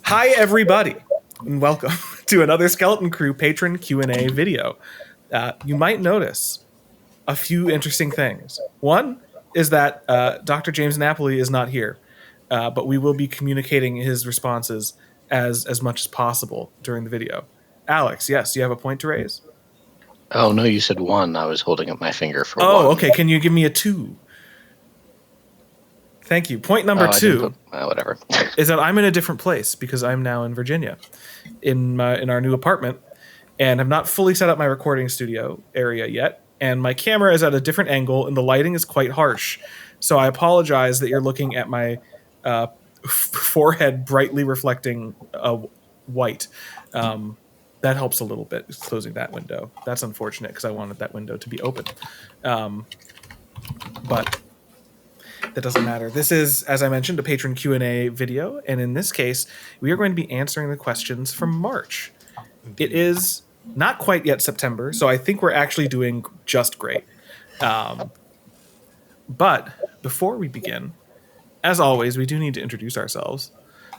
Hi, everybody, and welcome to another Skeleton Crew Patron Q&A video. You might notice a few interesting things. One is that Dr. James Napoli is not here, but we will be communicating his responses as much as possible during the video. Alex, yes, you have a point to raise? Oh, no, you said one. I was holding up my finger for one. Oh, okay. Can you give me a 2? Thank you. Point number 2 whatever. is that I'm in a different place because I'm now in Virginia in our new apartment and have not fully set up my recording studio area yet. And my camera is at a different angle and the lighting is quite harsh. So I apologize that you're looking at my forehead brightly reflecting white. That helps a little bit, closing that window. That's unfortunate because I wanted that window to be open. But that doesn't matter. This is, as I mentioned, a patron Q&A video. And in this case, we are going to be answering the questions from March. It is not quite yet September, so I think we're actually doing just great. But before we begin, as always, we do need to introduce ourselves.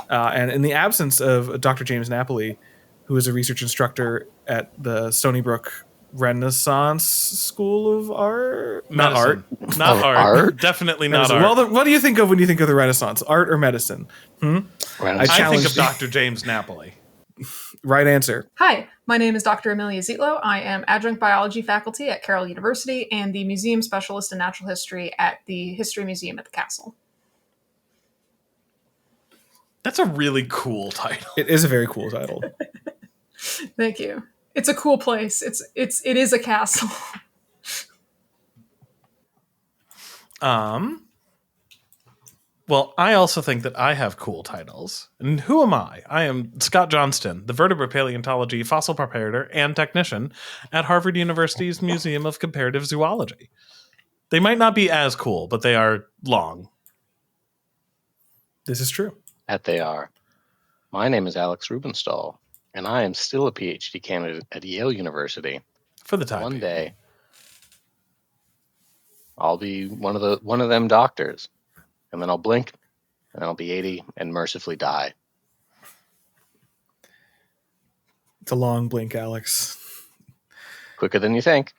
And in the absence of Dr. James Napoli, who is a research instructor at the Stony Brook Renaissance School of Art? Not art. Definitely not art. Well, what do you think of when you think of the Renaissance? Art or medicine? I think of Dr. James Napoli. Right answer. Hi, my name is Dr. Amelia Zietlow. I am adjunct biology faculty at Carroll University and the museum specialist in natural history at the History Museum at the Castle. That's a really cool title. It is a very cool title. Thank you. It's a cool place. It is a castle. Well, I also think that I have cool titles. And who am I? I am Scott Johnston, the vertebrate paleontology fossil preparator and technician at Harvard University's Museum of Comparative Zoology. They might not be as cool, but they are long. This is true. That they are. My name is Alex Rubenstahl, and I am still a PhD candidate at Yale University. For the time. One day, I'll be one of them doctors, and then I'll blink, and I'll be 80 and mercifully die. It's a long blink, Alex. Quicker than you think.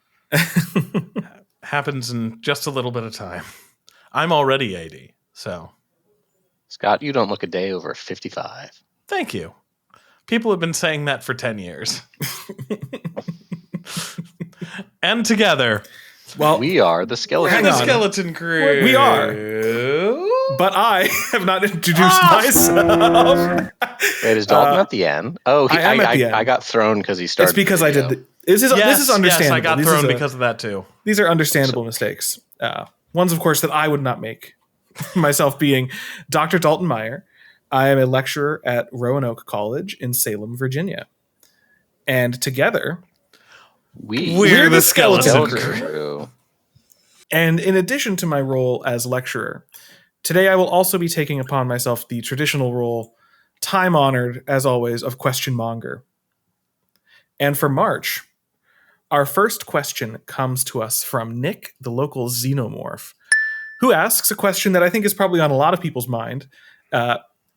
Happens in just a little bit of time. I'm already 80, so. Scott, you don't look a day over 55. Thank you. People have been saying that for 10 years. And together, well, we are the Skeleton Crew. We are. But I have not introduced myself. Wait, is Dalton at the end? Oh, I am at the end. I got thrown because he started. It's because I did. This is understandable. Yes, I got thrown because of that too. These are understandable mistakes. Ones, of course, that I would not make. Myself being Dr. Dalton Meyer. I am a lecturer at Roanoke College in Salem, Virginia. And together, we're the Skeleton Crew. And in addition to my role as lecturer, today I will also be taking upon myself the traditional role, time-honored, as always, of question monger. And for March, our first question comes to us from Nick, the local xenomorph, who asks a question that I think is probably on a lot of people's mind.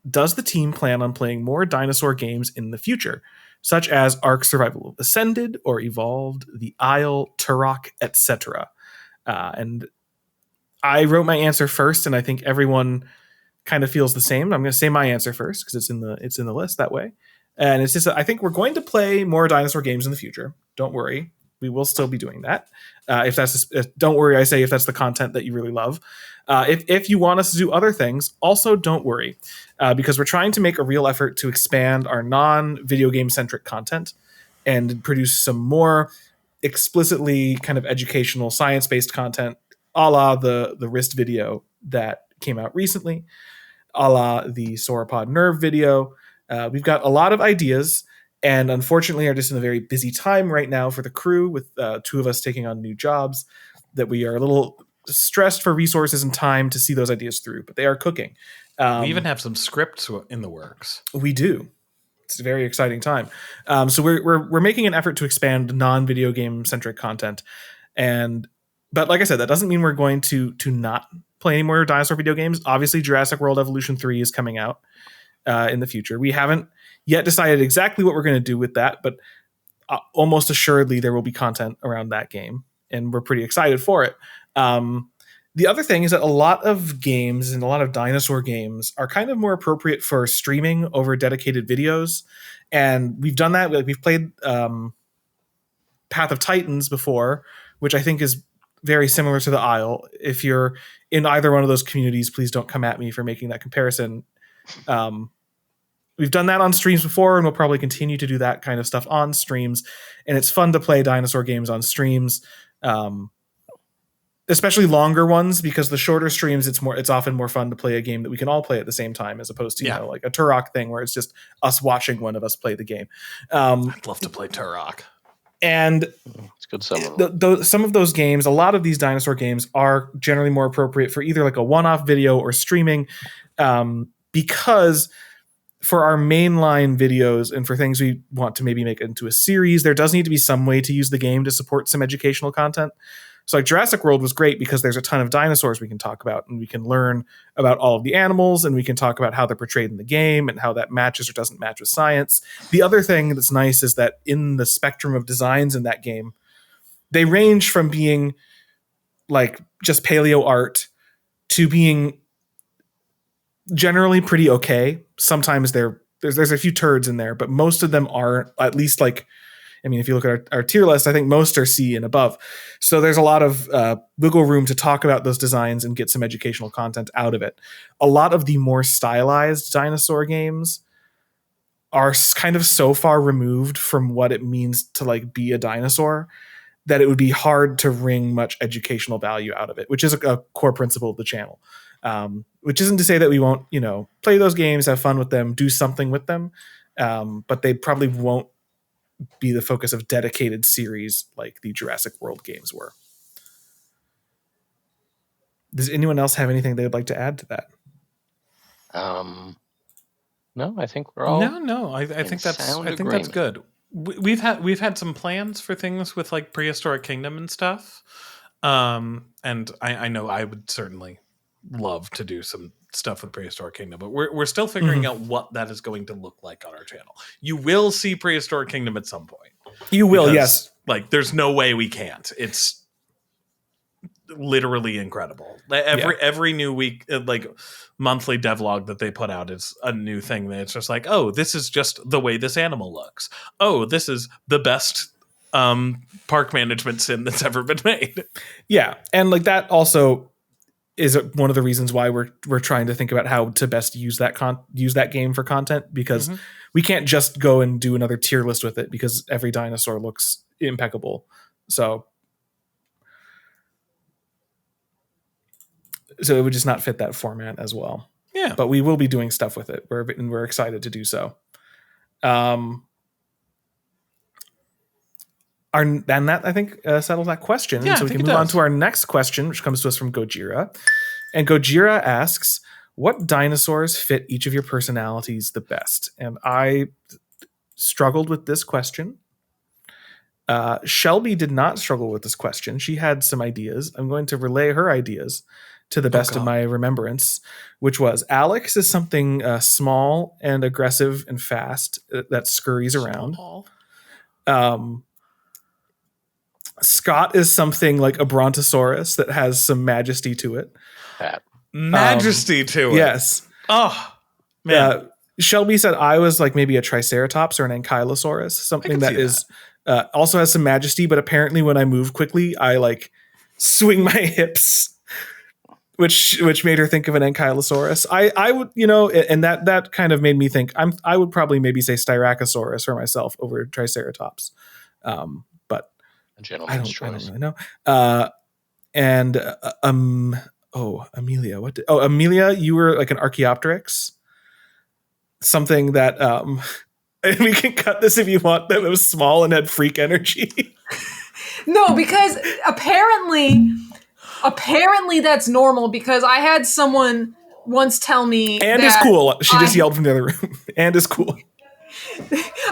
Does the team plan on playing more dinosaur games in the future, such as Ark Survival of Ascended or Evolved, The Isle, Turok, etc.? And I wrote my answer first, and I think everyone kind of feels the same. I'm going to say my answer first because it's in the list that way. And it's just I think we're going to play more dinosaur games in the future. Don't worry. We will still be doing that. Don't worry, I say, if that's the content that you really love. If you want us to do other things, also don't worry, because we're trying to make a real effort to expand our non-video game centric content and produce some more explicitly kind of educational science-based content, a la the wrist video that came out recently, a la the sauropod nerve video. We've got a lot of ideas. And unfortunately, are just in a very busy time right now for the crew with 2 of us taking on new jobs that we are a little stressed for resources and time to see those ideas through, but they are cooking. We even have some scripts in the works. We do. It's a very exciting time. So we're making an effort to expand non-video game centric content. But like I said, that doesn't mean we're going to not play any more dinosaur video games. Obviously, Jurassic World Evolution 3 is coming out. in the future. We haven't yet decided exactly what we're going to do with that, but almost assuredly there will be content around that game, and we're pretty excited for it. The other thing is that a lot of games and a lot of dinosaur games are kind of more appropriate for streaming over dedicated videos. And we've done that. We've played Path of Titans before, which I think is very similar to the Isle. If you're in either one of those communities, please don't come at me for making that comparison. We've done that on streams before, and we'll probably continue to do that kind of stuff on streams. And it's fun to play dinosaur games on streams. Especially longer ones, because the shorter streams, it's often more fun to play a game that we can all play at the same time, as opposed to like a Turok thing where it's just us watching one of us play the game. I'd love to play Turok. And it's good. Some of those games, a lot of these dinosaur games are generally more appropriate for either like a one-off video or streaming, because for our mainline videos and for things we want to maybe make into a series, there does need to be some way to use the game to support some educational content. So like Jurassic World was great because there's a ton of dinosaurs we can talk about, and we can learn about all of the animals, and we can talk about how they're portrayed in the game and how that matches or doesn't match with science. The other thing that's nice is that in the spectrum of designs in that game, they range from being like just paleo art to being generally pretty okay. Sometimes there's a few turds in there, but most of them are at least like, I mean, if you look at our tier list, I think most are C and above. So there's a lot of wiggle room to talk about those designs and get some educational content out of it. A lot of the more stylized dinosaur games are kind of so far removed from what it means to like be a dinosaur that it would be hard to wring much educational value out of it, which is a core principle of the channel. Which isn't to say that we won't, play those games, have fun with them, do something with them. But they probably won't be the focus of dedicated series like the Jurassic World games were. Does anyone else have anything they'd like to add to that? No, I think we're all. No. I think that's good. We've had some plans for things with like Prehistoric Kingdom and stuff. And I know I would certainly love to do some stuff with Prehistoric Kingdom, but we're still figuring out what that is going to look like on our channel. You will see Prehistoric Kingdom at some point. You will, yes. Like, there's no way we can't. It's literally incredible. Every new week, like monthly devlog that they put out is a new thing. That it's just like, oh, this is just the way this animal looks. Oh, this is the best park management sim that's ever been made. Yeah, and like that also is one of the reasons why we're trying to think about how to best use that game for content, because we can't just go and do another tier list with it because every dinosaur looks impeccable. So it would just not fit that format as well. Yeah, but we will be doing stuff with it. We're excited to do so. And that, I think, settles that question. Yeah, so we can move on to our next question, which comes to us from Gojira. And Gojira asks, what dinosaurs fit each of your personalities the best? And I struggled with this question. Shelby did not struggle with this question. She had some ideas. I'm going to relay her ideas to the best of my remembrance, which was Alex is something small and aggressive and fast that scurries around. Scott is something like a Brontosaurus that has some majesty to it. Majesty to it. Yes. Oh, man. Shelby said I was like maybe a Triceratops or an Ankylosaurus, something that is also has some majesty, but apparently when I move quickly, I like swing my hips, which made her think of an Ankylosaurus. I would, and that kind of made me think I would probably maybe say Styracosaurus for myself over Triceratops. I don't really know. Amelia. Amelia, you were like an Archaeopteryx. Something that and we can cut this if you want, that was small and had freak energy. No, because apparently that's normal, because I had someone once tell me and is cool. She just yelled from the other room. And is cool.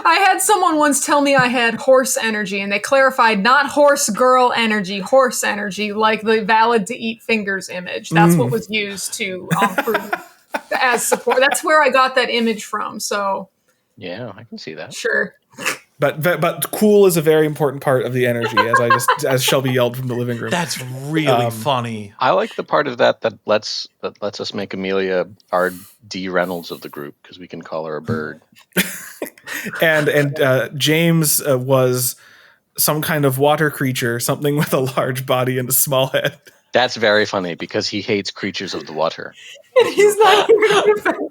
I had someone once tell me I had horse energy, and they clarified not horse girl energy, horse energy, like the valid to eat fingers image. That's what was used to prove as support. That's where I got that image from. So Yeah, I can see that. sure. But cool is a very important part of the energy, as Shelby yelled from the living room. That's really funny. I like the part of that lets us make Amelia our D. Reynolds of the group, because we can call her a bird. and James was some kind of water creature, something with a large body and a small head. That's very funny because he hates creatures of the water. He's not here to defend.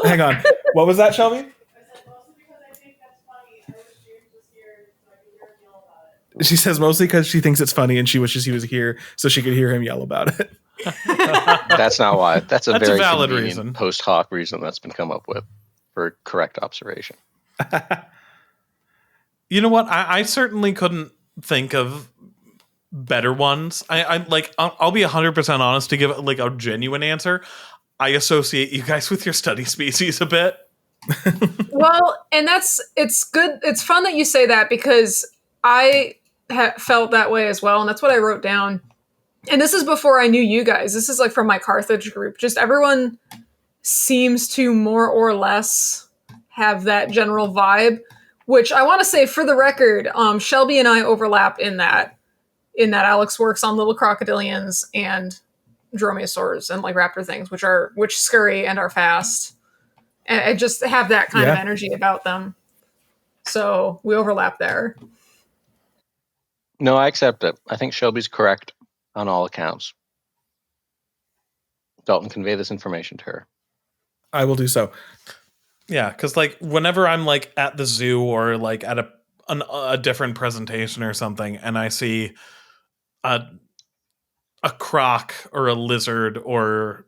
Hang on. What was that, Shelby? She says mostly because she thinks it's funny and she wishes he was here so she could hear him yell about it. That's not why. That's a very valid convenient reason. post hoc reason that's been come up with for correct observation. You know what? I certainly couldn't think of better ones. I'll be 100% honest to give like a genuine answer. I associate you guys with your study species a bit. Well, and it's good. It's fun that you say that because I felt that way as well. And that's what I wrote down. And this is before I knew you guys. This is like from my Carthage group. Just everyone seems to more or less have that general vibe, which I want to say for the record, Shelby and I overlap in that Alex works on little crocodilians and dromaeosaurs and like raptor things, which scurry and are fast. And I just have that kind of energy about them. So we overlap there. No, I accept it. I think Shelby's correct on all accounts. Dalton, convey this information to her. I will do so. Yeah, because like whenever I'm like at the zoo or like at a different presentation or something, and I see a croc or a lizard or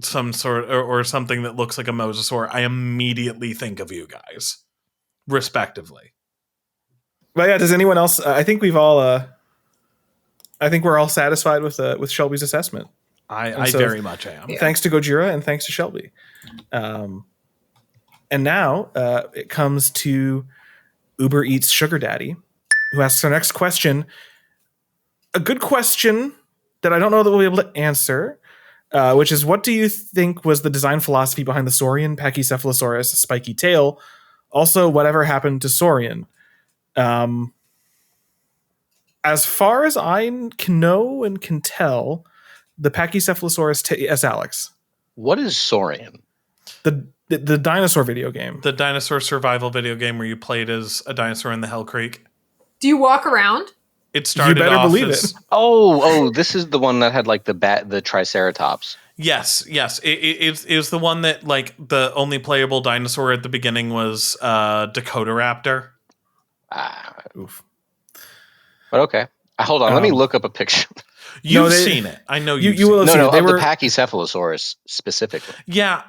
some sort or something that looks like a mosasaur, I immediately think of you guys, respectively. But yeah, does anyone else? I think we've all. I think we're all satisfied with Shelby's assessment. I so, very much am. Thanks to Gojira and thanks to Shelby. And now it comes to Uber Eats Sugar Daddy, who asks our next question. A good question that I don't know that we'll be able to answer, which is, what do you think was the design philosophy behind the Saurian Pachycephalosaurus spiky tail? Also, whatever happened to Saurian? As far as I can know and can tell, the Pachycephalosaurus yes, Alex. What is Saurian? The dinosaur video game. The dinosaur survival video game where you played as a dinosaur in the Hell Creek. Do you walk around? It started. You better off believe as, it. Oh, this is the one that had like the Triceratops. Yes. It was the one that like the only playable dinosaur at the beginning was Dakota Raptor. Oof. But okay. Hold on, let me look up a picture. You've seen it. I know you will have seen it. They were the Pachycephalosaurus specifically. Yeah.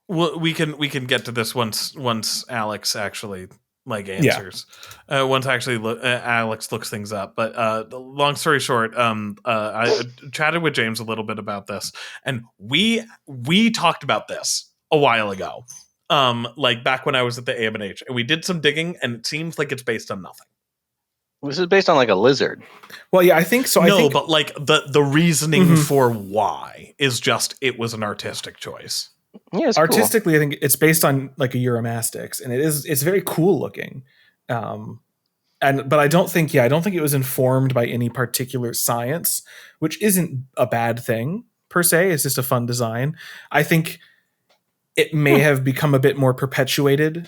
Well, we can get to this once Alex actually like answers. Once actually Alex looks things up. But long story short, I chatted with James a little bit about this, and we talked about this a while ago. Like back when I was at the AMNH, and we did some digging, and it seems like it's based on nothing. This is based on like a lizard. Well, yeah, I think so. But like the reasoning for why is just it was an artistic choice. Yeah, it's artistically, cool. I think it's based on like a Euromastix, and it's very cool looking. But I don't think it was informed by any particular science, which isn't a bad thing per se. It's just a fun design. I think it may have become a bit more perpetuated,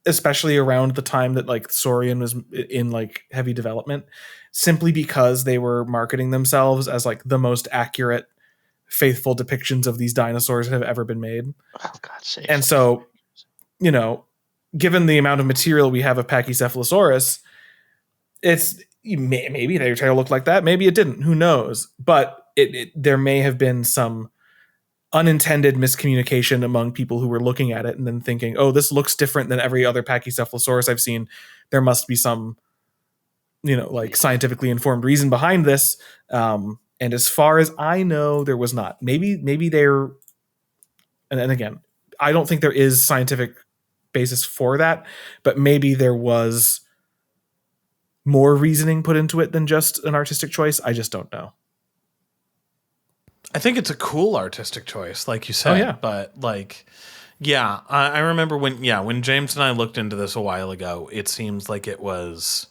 especially around the time that like Saurian was in like heavy development, simply because they were marketing themselves as like the most accurate, faithful depictions of these dinosaurs that have ever been made. Oh, God's sake. And so, given the amount of material we have of Pachycephalosaurus, maybe their tail looked like that. Maybe it didn't. Who knows? But there may have been some unintended miscommunication among people who were looking at it and then thinking, oh, this looks different than every other Pachycephalosaurus I've seen. There must be some, like scientifically informed reason behind this. And as far as I know, there was not. Maybe they're, and again, I don't think there is scientific basis for that, but maybe there was more reasoning put into it than just an artistic choice. I just don't know. I think it's a cool artistic choice, like you said. Oh, yeah. But like, yeah, I remember when James and I looked into this a while ago. It seems like it was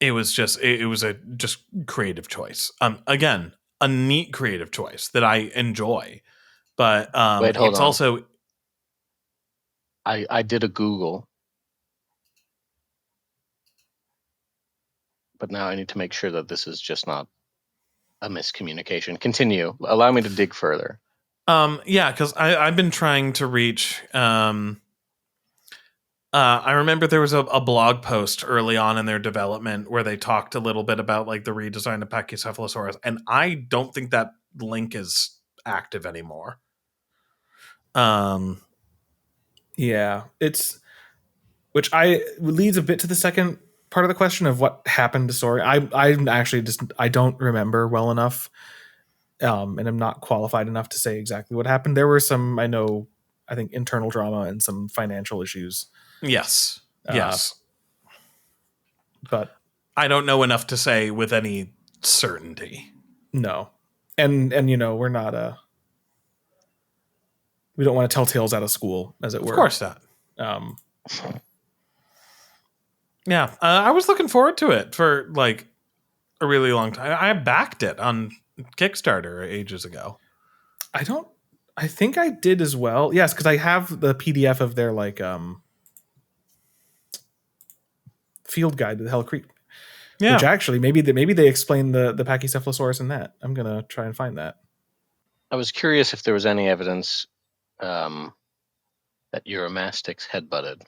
a just creative choice. Again, a neat creative choice that I enjoy. But Wait, hold it's on. also I did a Google, but now I need to make sure that this is just not a miscommunication. Continue. Allow me to dig further. yeah, because I've been trying to reach. I remember there was a blog post early on in their development where they talked a little bit about like the redesign of Pachycephalosaurus, and I don't think that link is active anymore. Yeah, which leads a bit to the second part of the question of what happened to Saurian. I actually I don't remember well enough, and I'm not qualified enough to say exactly what happened. There were some, I think internal drama and some financial issues. Yes, yes, but I don't know enough to say with any certainty. No, and we're not we don't want to tell tales out of school, as it were. Of course not. Yeah, I was looking forward to it for like a really long time. I backed it on Kickstarter ages ago. I think I did as well. Yes, because I have the PDF of their like field guide to the Hell Creek. Yeah. Which actually maybe they explain the Pachycephalosaurus in that. I'm gonna try and find that. I was curious if there was any evidence that Uromastyx headbutted.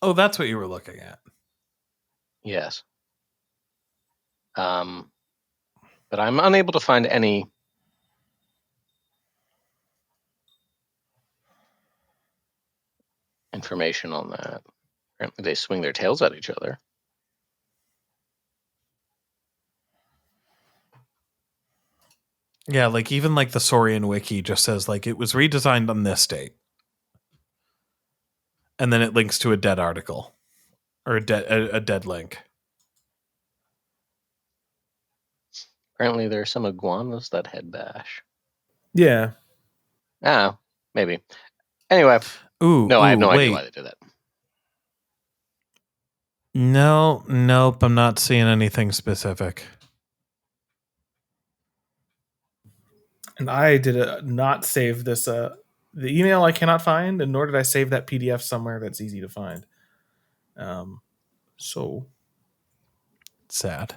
Oh, that's what you were looking at. Yes. But I'm unable to find any information on that. Apparently they swing their tails at each other. Yeah, like even like the Saurian wiki just says like it was redesigned on this date. And then it links to a dead article or a dead link. Apparently there are some iguanas that head bash. Yeah. Maybe. Anyway. I have no idea why they did that. Nope, I'm not seeing anything specific. And I did not save this the email I cannot find, and nor did I save that PDF somewhere that's easy to find. So sad.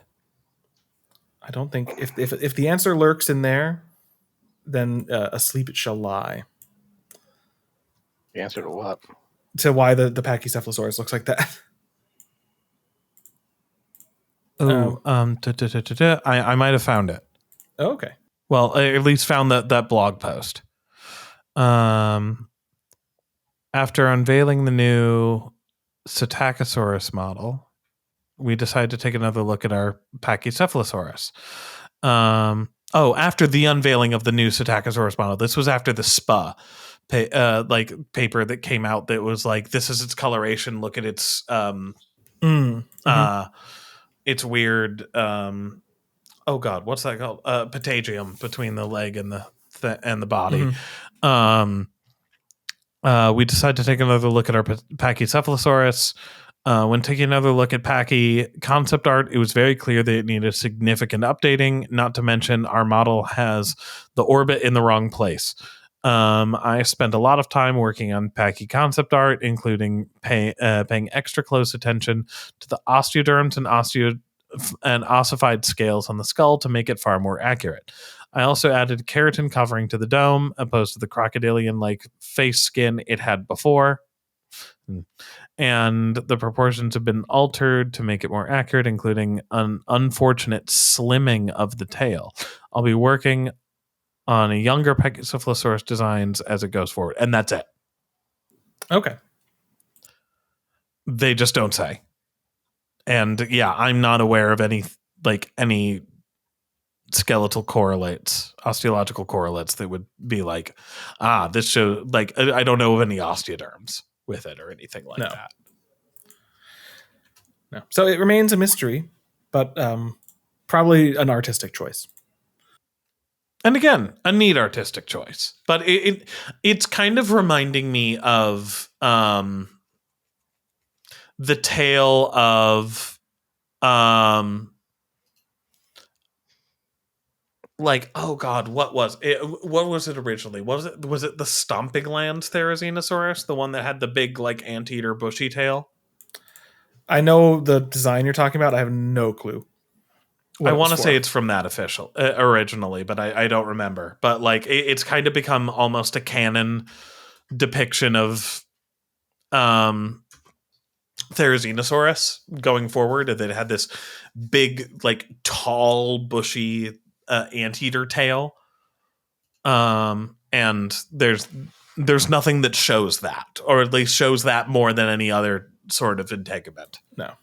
I don't think if the answer lurks in there, then asleep it shall lie. The answer to what? To why the Pachycephalosaurus looks like that. Oh, I might have found it. Oh, okay. Well, I at least found that blog post. After unveiling the new Synthetoceras model, we decided to take another look at our Pachycephalosaurus. After the unveiling of the new Synthetoceras model, this was after the SPA paper that came out that was like, this is its coloration. Look at its it's weird. Oh God, what's that called? Patagium between the leg and the body. We decided to take another look at our Pachycephalosaurus. When taking another look at Pachy concept art, it was very clear that it needed significant updating. Not to mention, our model has the orbit in the wrong place. I spent a lot of time working on Pachy concept art, including paying extra close attention to the osteoderms and ossified scales on the skull to make it far more accurate. I also added keratin covering to the dome, opposed to the crocodilian-like face skin it had before. And the proportions have been altered to make it more accurate, including an unfortunate slimming of the tail. I'll be working on a younger Pachycephalosaurus designs as it goes forward. And that's it. Okay. They just don't say. And yeah, I'm not aware of any skeletal correlates, osteological correlates that would be like, this shows, like, I don't know of any osteoderms with it or anything like that. No. So it remains a mystery, but probably an artistic choice. And again, a neat artistic choice. But it's kind of reminding me of the tale of like, oh god, what was it originally? Was it the Stomping Lands Therizinosaurus, the one that had the big like anteater bushy tail? I know the design you're talking about. I have no clue. I want to say it's from that originally, but I don't remember. But like, it's kind of become almost a canon depiction of Therizinosaurus going forward, that it had this big, like, tall, bushy anteater tail. And there's nothing that shows that, or at least shows that more than any other sort of integument. No.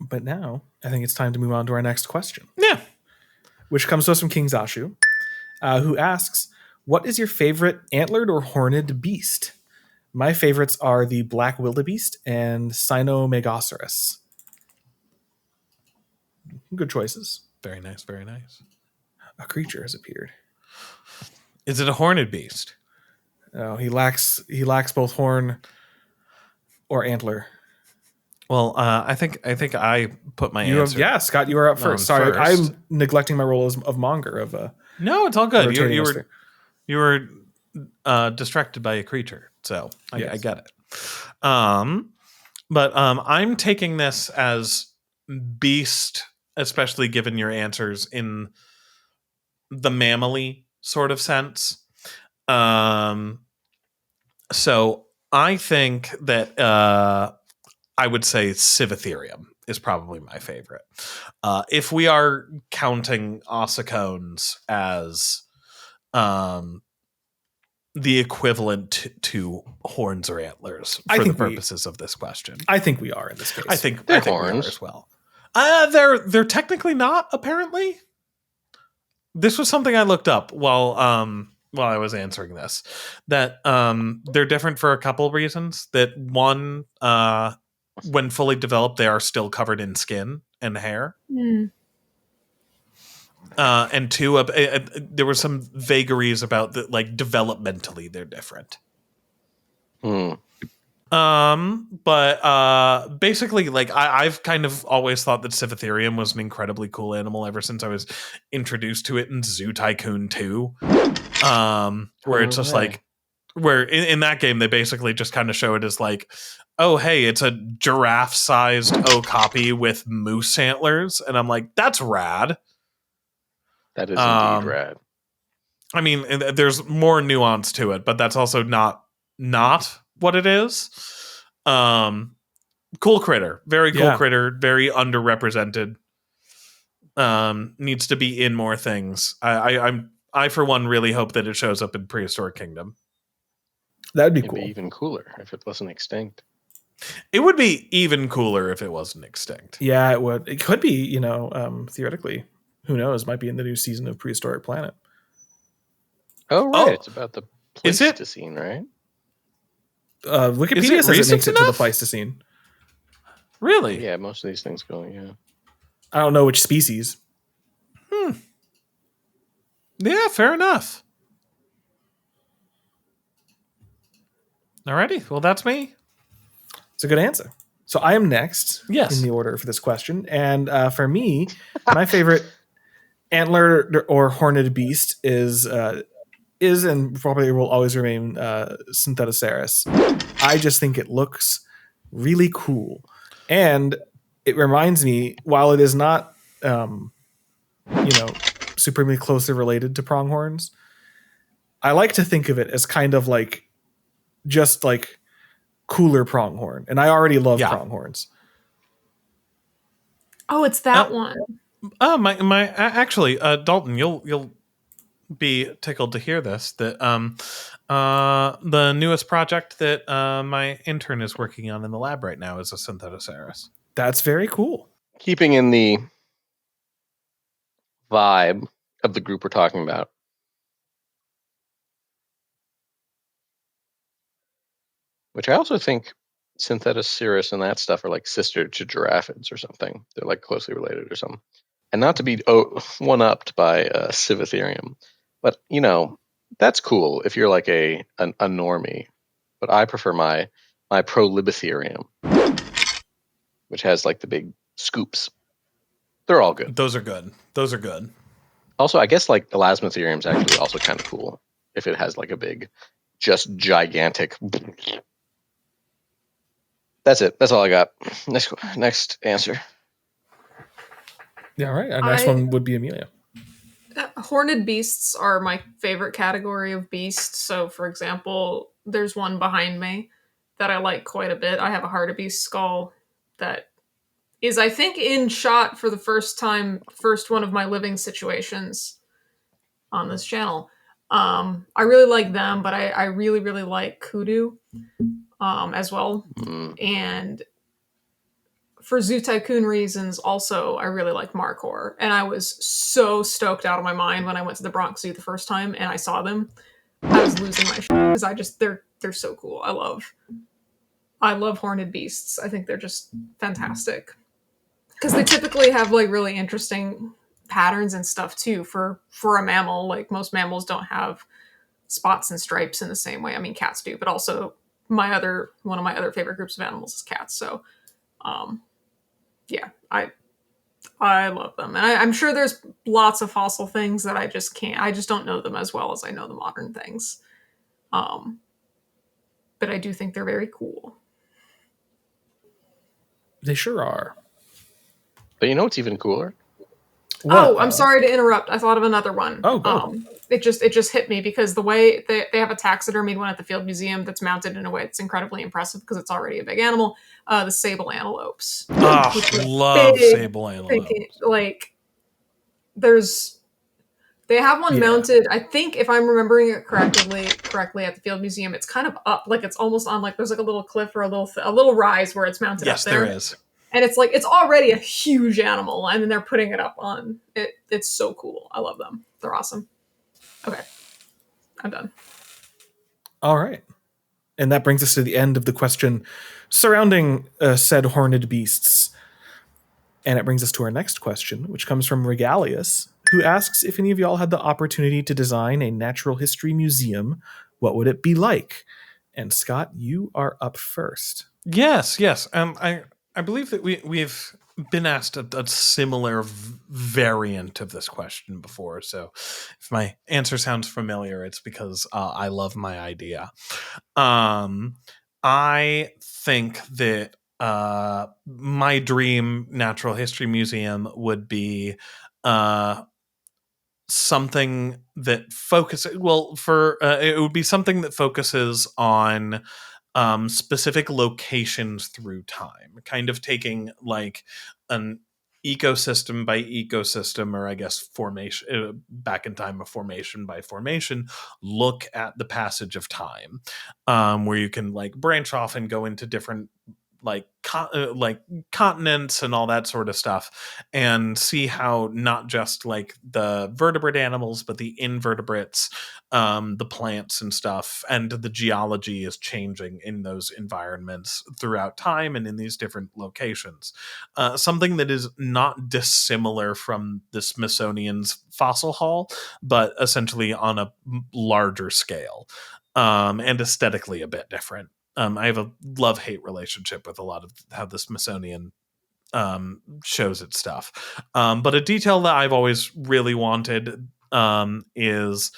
But now, I think it's time to move on to our next question. Yeah. Which comes to us from King Zashu, who asks, what is your favorite antlered or horned beast? My favorites are the black wildebeest and Cynomegasaurus. Good choices. Very nice, very nice. A creature has appeared. Is it a horned beast? Oh, he lacks both horn or antler. Well, I think I put my answer. Scott, you are up first. Sorry, first. I'm neglecting my role of monger of No, it's all good. You were distracted by a creature, so I get it. But I'm taking this as beast, especially given your answers in the mammally sort of sense. So I think that I would say Sivatherium is probably my favorite. If we are counting ossicones as the equivalent to horns or antlers for the purposes of this question. I think we are in this case. I think horns. We are as well. They're technically not, apparently. This was something I looked up while I was answering this. That they're different for a couple of reasons. That one, when fully developed, they are still covered in skin and hair. Mm. And two, there were some vagaries about that, like developmentally they're different. But basically, like I've kind of always thought that Sivatherium was an incredibly cool animal ever since I was introduced to it in Zoo Tycoon 2. Where it's just like, where in that game they basically just kind of show it as like, oh hey, it's a giraffe-sized okapi with moose antlers, and I'm like, that's rad. That is indeed rad. I mean, there's more nuance to it, but that's also not what it is. Cool critter. Very cool critter. Very underrepresented. Needs to be in more things. I for one really hope that it shows up in Prehistoric Kingdom. That'd be cool. It'd be even cooler if it wasn't extinct. It would be even cooler if it wasn't extinct. Yeah, it would. It could be, theoretically. Who knows? Might be in the new season of Prehistoric Planet. Oh, right. It's about the Pleistocene, right? Wikipedia says it makes it to the Pleistocene. Really? Yeah, most of these things go, yeah. I don't know which species. Yeah, fair enough. Alrighty, well, that's me. It's a good answer. So I am next in the order for this question. And for me, my favorite antler or horned beast is and probably will always remain Synthetoceras. I just think it looks really cool. And it reminds me, while it is not, supremely closely related to pronghorns, I like to think of it as kind of like just like cooler pronghorn. And I already love pronghorns. Oh, it's that one. Actually, Dalton, you'll be tickled to hear this, that the newest project that my intern is working on in the lab right now is a Synthetoceras. That's very cool. Keeping in the vibe of the group we're talking about, which I also think Synthetoceras and that stuff are like sister to giraffids or something. They're like closely related or something. And not to be one-upped by Sivatherium, but that's cool if you're like a normie. But I prefer my Prolibytherium, which has like the big scoops. They're all good. Those are good. Those are good. Also, I guess like Elasmotherium is actually also kind of cool if it has like a big, just gigantic. That's it. That's all I got. Next answer. Yeah, all right. Our next one would be Amelia. Horned beasts are my favorite category of beast. So, for example, there's one behind me that I like quite a bit. I have a hartebeest skull that is, I think, in shot for the first one of my living situations on this channel. I really like them, but I really, really like Kudu as well. And for Zoo Tycoon reasons, also, I really like Markhor. And I was so stoked out of my mind when I went to the Bronx Zoo the first time and I saw them. I was losing my shit because they're so cool. I love horned beasts. I think they're just fantastic. Because they typically have like really interesting patterns and stuff too for a mammal. Like most mammals don't have spots and stripes in the same way. I mean, cats do, but also one of my other favorite groups of animals is cats. So, yeah, I love them, and I'm sure there's lots of fossil things that I just don't know them as well as I know the modern things. But I do think they're very cool. They sure are. But you know what's even cooler? What? I'm sorry to interrupt. I thought of another one. Oh, go. It just hit me because the way they have a taxidermied one at the Field Museum that's mounted in a way that's incredibly impressive because it's already a big animal. The Sable antelopes. Love Sable antelopes. Like, they have one mounted. I think if I'm remembering it correctly at the Field Museum, it's kind of up, like it's almost on like there's like a little cliff or a little rise where it's mounted. Yes, up there. There is. And it's like, it's already a huge animal, and then they're putting it up on it. It's so cool. I love them. They're awesome. Okay. I'm done. All right. And that brings us to the end of the question surrounding said horned beasts. And it brings us to our next question, which comes from Regalius, who asks if any of y'all had the opportunity to design a natural history museum, what would it be like? And Scott, you are up first. Yes. I believe that we've been asked a similar variant of this question before. So if my answer sounds familiar, it's because I love my idea. I think that my dream natural history museum would be something that focuses it would be something that focuses on specific locations through time, kind of taking like an ecosystem by ecosystem, or I guess formation back in time, a formation by formation look at the passage of time, where you can like branch off and go into different like continents and all that sort of stuff, and see how not just like the vertebrate animals but the invertebrates, the plants and stuff, and the geology is changing in those environments throughout time and in these different locations. Something that is not dissimilar from the Smithsonian's fossil hall, but essentially on a larger scale, and aesthetically a bit different. I have a love-hate relationship with a lot of how the Smithsonian shows its stuff. But a detail that I've always really wanted is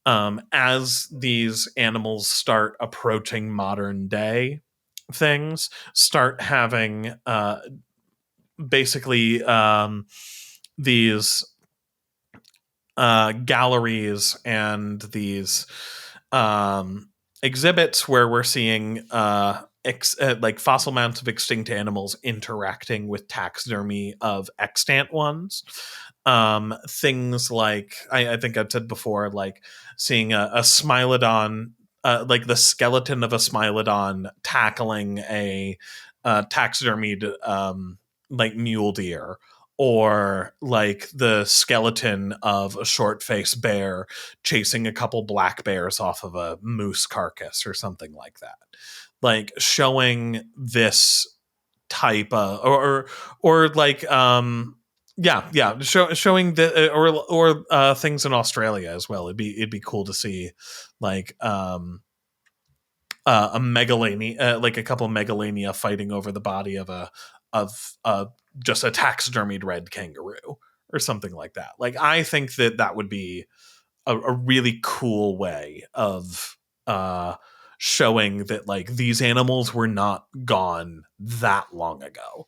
as these animals start approaching modern day things, start having basically these galleries and these exhibits where we're seeing like fossil mounts of extinct animals interacting with taxidermy of extant ones. Things like I think I've said before, like seeing a Smilodon, like the skeleton of a Smilodon tackling a taxidermied like mule deer, or like the skeleton of a short-faced bear chasing a couple black bears off of a moose carcass or something like that. like showing this type or like showing the or things in Australia as well. It'd be cool to see like a megalania, like a couple of megalania fighting over the body of just a taxidermied red kangaroo or something like that. Like, I think that would be a really cool way of showing that like these animals were not gone that long ago.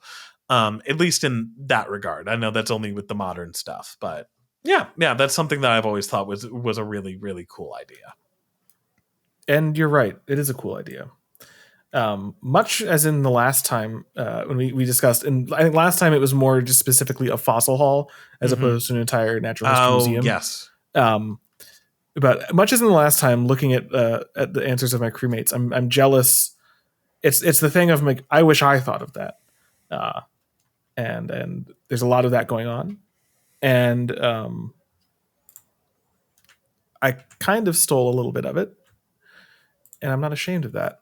At least in that regard. I know that's only with the modern stuff, but yeah, that's something that I've always thought was a really, really cool idea. And you're right, it is a cool idea. Much as in the last time when we discussed, and I think last time it was more just specifically a fossil hall as opposed to an entire natural history museum. Yes. But much as in the last time, looking at the answers of my crewmates, I'm jealous. It's the thing of like, I wish I thought of that, and there's a lot of that going on, and I kind of stole a little bit of it. And I'm not ashamed of that.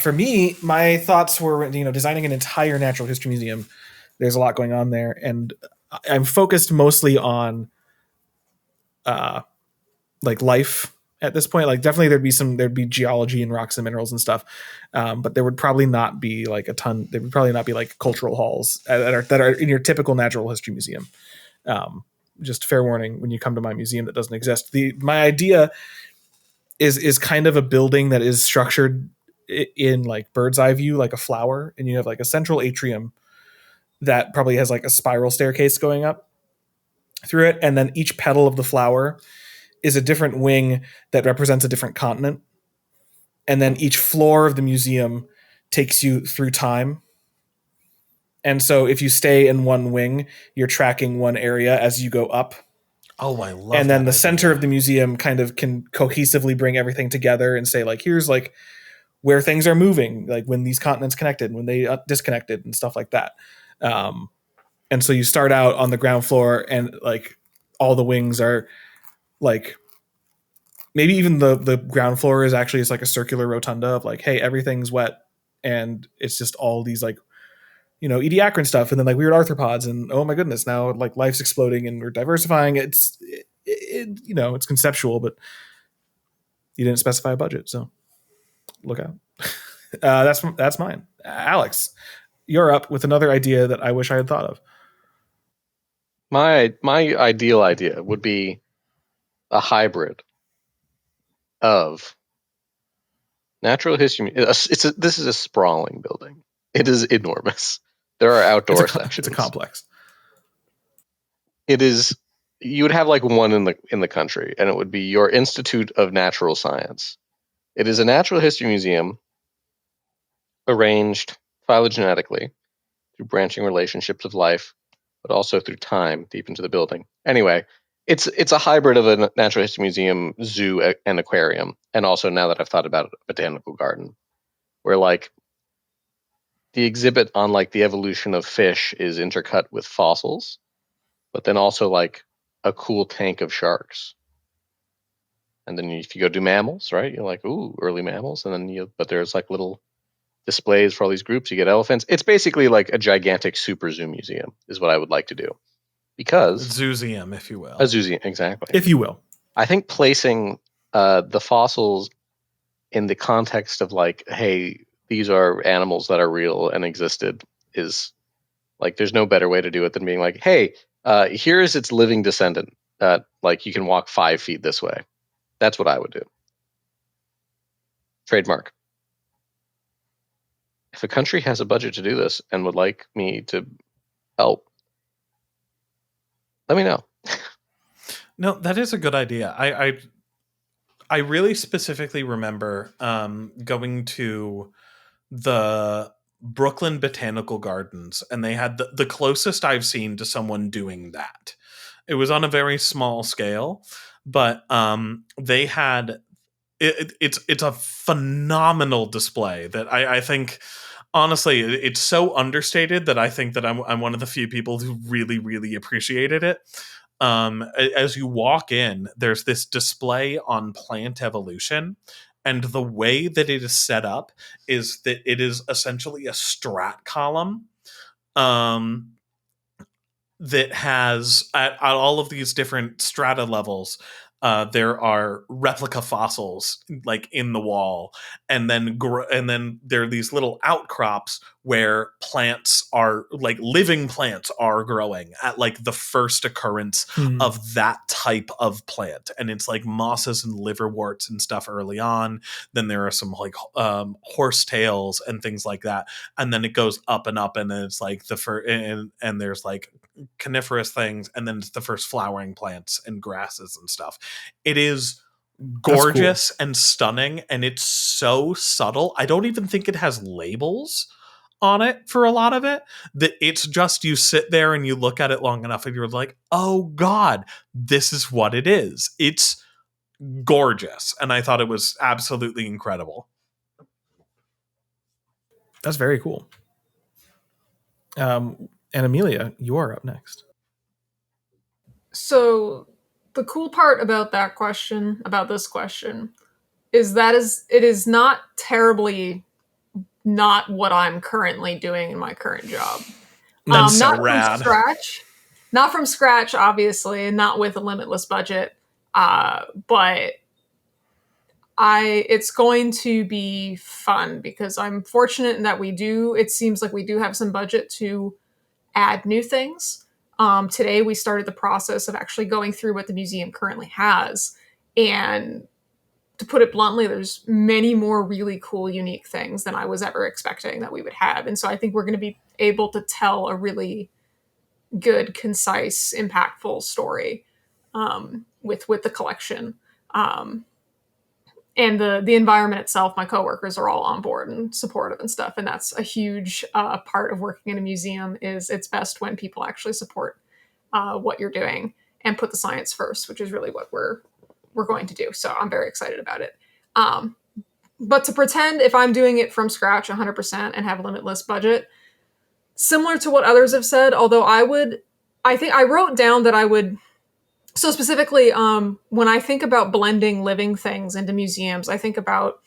For me, my thoughts were, designing an entire natural history museum. There's a lot going on there, and I'm focused mostly on, like life at this point. Like, definitely there'd be geology and rocks and minerals and stuff, but there would probably not be like a ton. There would probably not be like cultural halls that are in your typical natural history museum. Just fair warning when you come to my museum that doesn't exist. My idea is kind of a building that is structured in like bird's eye view, like a flower, and you have like a central atrium that probably has like a spiral staircase going up through it, and then each petal of the flower is a different wing that represents a different continent, and then each floor of the museum takes you through time. And so if you stay in one wing, you're tracking one area as you go up. Oh, I love. And then the center of the museum kind of can cohesively bring everything together and say like, here's like where things are moving, like when these continents connected, when they disconnected and stuff like that. And so you start out on the ground floor and like all the wings are like, maybe even the ground floor is actually just like a circular rotunda of like, hey, everything's wet. And it's just all these like, ediacaran stuff, and then like weird arthropods, and oh my goodness, now like life's exploding and we're diversifying. It's conceptual, but you didn't specify a budget, so look out. That's mine. Alex, you're up with another idea that I wish I had thought of. My ideal idea would be a hybrid of natural history. This is a sprawling building. It is enormous. There are outdoor sections. It's a complex. It is. You would have like one in the country, and it would be your Institute of Natural Science. It is a natural history museum arranged phylogenetically through branching relationships of life, but also through time deep into the building. Anyway, it's a hybrid of a natural history museum, zoo, and aquarium, and also, now that I've thought about it, a botanical garden, where like the exhibit on like the evolution of fish is intercut with fossils, but then also like a cool tank of sharks. And then if you go do mammals, right, you're like, ooh, early mammals. And then but there's like little displays for all these groups. You get elephants. It's basically like a gigantic super zoo museum is what I would like to do. Because zooseum, if you will. A zooseum, exactly. If you will. I think placing the fossils in the context of like, hey, these are animals that are real and existed is like, there's no better way to do it than being like, hey, here is its living descendant. Like you can walk 5 feet this way. That's what I would do. Trademark. If a country has a budget to do this and would like me to help, let me know. No, that is a good idea. I really specifically remember going to the Brooklyn Botanical Gardens, and they had the closest I've seen to someone doing that. It was on a very small scale, but they had it's a phenomenal display that I think, honestly, it's so understated that I think that I'm one of the few people who really, really appreciated it. As you walk in, there's this display on plant evolution, And the way that it is set up is that it is essentially a strat column that has at all of these different strata levels. There are replica fossils like in the wall, and then there are these little outcrops where plants are like living plants are growing at like the first occurrence of that type of plant, and it's like mosses and liverworts and stuff early on. Then there are some like horsetails and things like that, and then it goes up and up, and then it's like the first and there's like coniferous things, and then it's the first flowering plants and grasses and stuff. It is gorgeous and stunning, and it's so subtle. I don't even think it has labels on it for a lot of it, that it's just you sit there and you look at it long enough and you're like, oh god, this is what it is. It's gorgeous, and I thought it was absolutely incredible. That's very cool. And Amelia, you are up next. So the cool part about this question, is it is not terribly not what I'm currently doing in my current job. That's so not rad. From scratch. Not from scratch, obviously, and not with a limitless budget. But it's going to be fun because I'm fortunate in that it seems like we do have some budget to add new things. Today we started the process of actually going through what the museum currently has. And to put it bluntly, there's many more really cool, unique things than I was ever expecting that we would have. And so I think we're going to be able to tell a really good, concise, impactful story with the collection. And the environment itself, my coworkers are all on board and supportive and stuff. And that's a huge part of working in a museum. Is it's best when people actually support what you're doing and put the science first, which is really what we're going to do. So I'm very excited about it. But to pretend if I'm doing it from scratch 100% and have a limitless budget, similar to what others have said, although I think I wrote down that I would. So specifically, when I think about blending living things into museums, I think about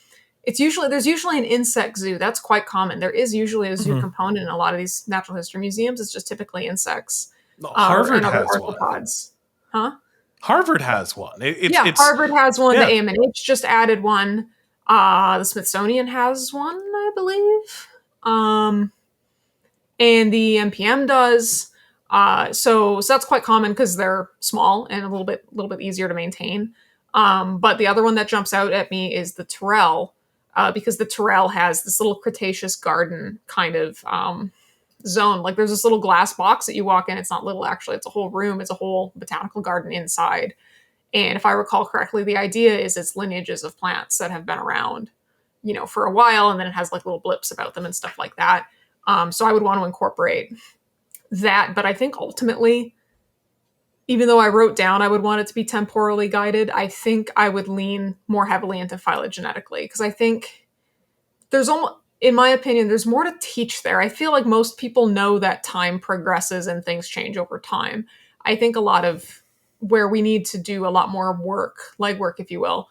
there's usually an insect zoo. That's quite common. There is usually a zoo component in a lot of these natural history museums. It's just typically insects. Harvard has arthropods. One. Huh? Harvard has one. Harvard has one. Yeah. The AMNH just added one. The Smithsonian has one, I believe. And the MPM does. So that's quite common because they're small and a little bit easier to maintain. But the other one that jumps out at me is the Tyrrell, because the Tyrrell has this little Cretaceous garden kind of zone. Like there's this little glass box that you walk in. It's not little, actually. It's a whole room. It's a whole botanical garden inside. And if I recall correctly, the idea is it's lineages of plants that have been around, for a while. And then it has like little blips about them and stuff like that. So I would want to incorporate that, but I think ultimately, even though I wrote down I would want it to be temporally guided, I think I would lean more heavily into phylogenetically, because I think in my opinion, there's more to teach there. I feel like most people know that time progresses and things change over time. I think a lot of where we need to do a lot more legwork, if you will,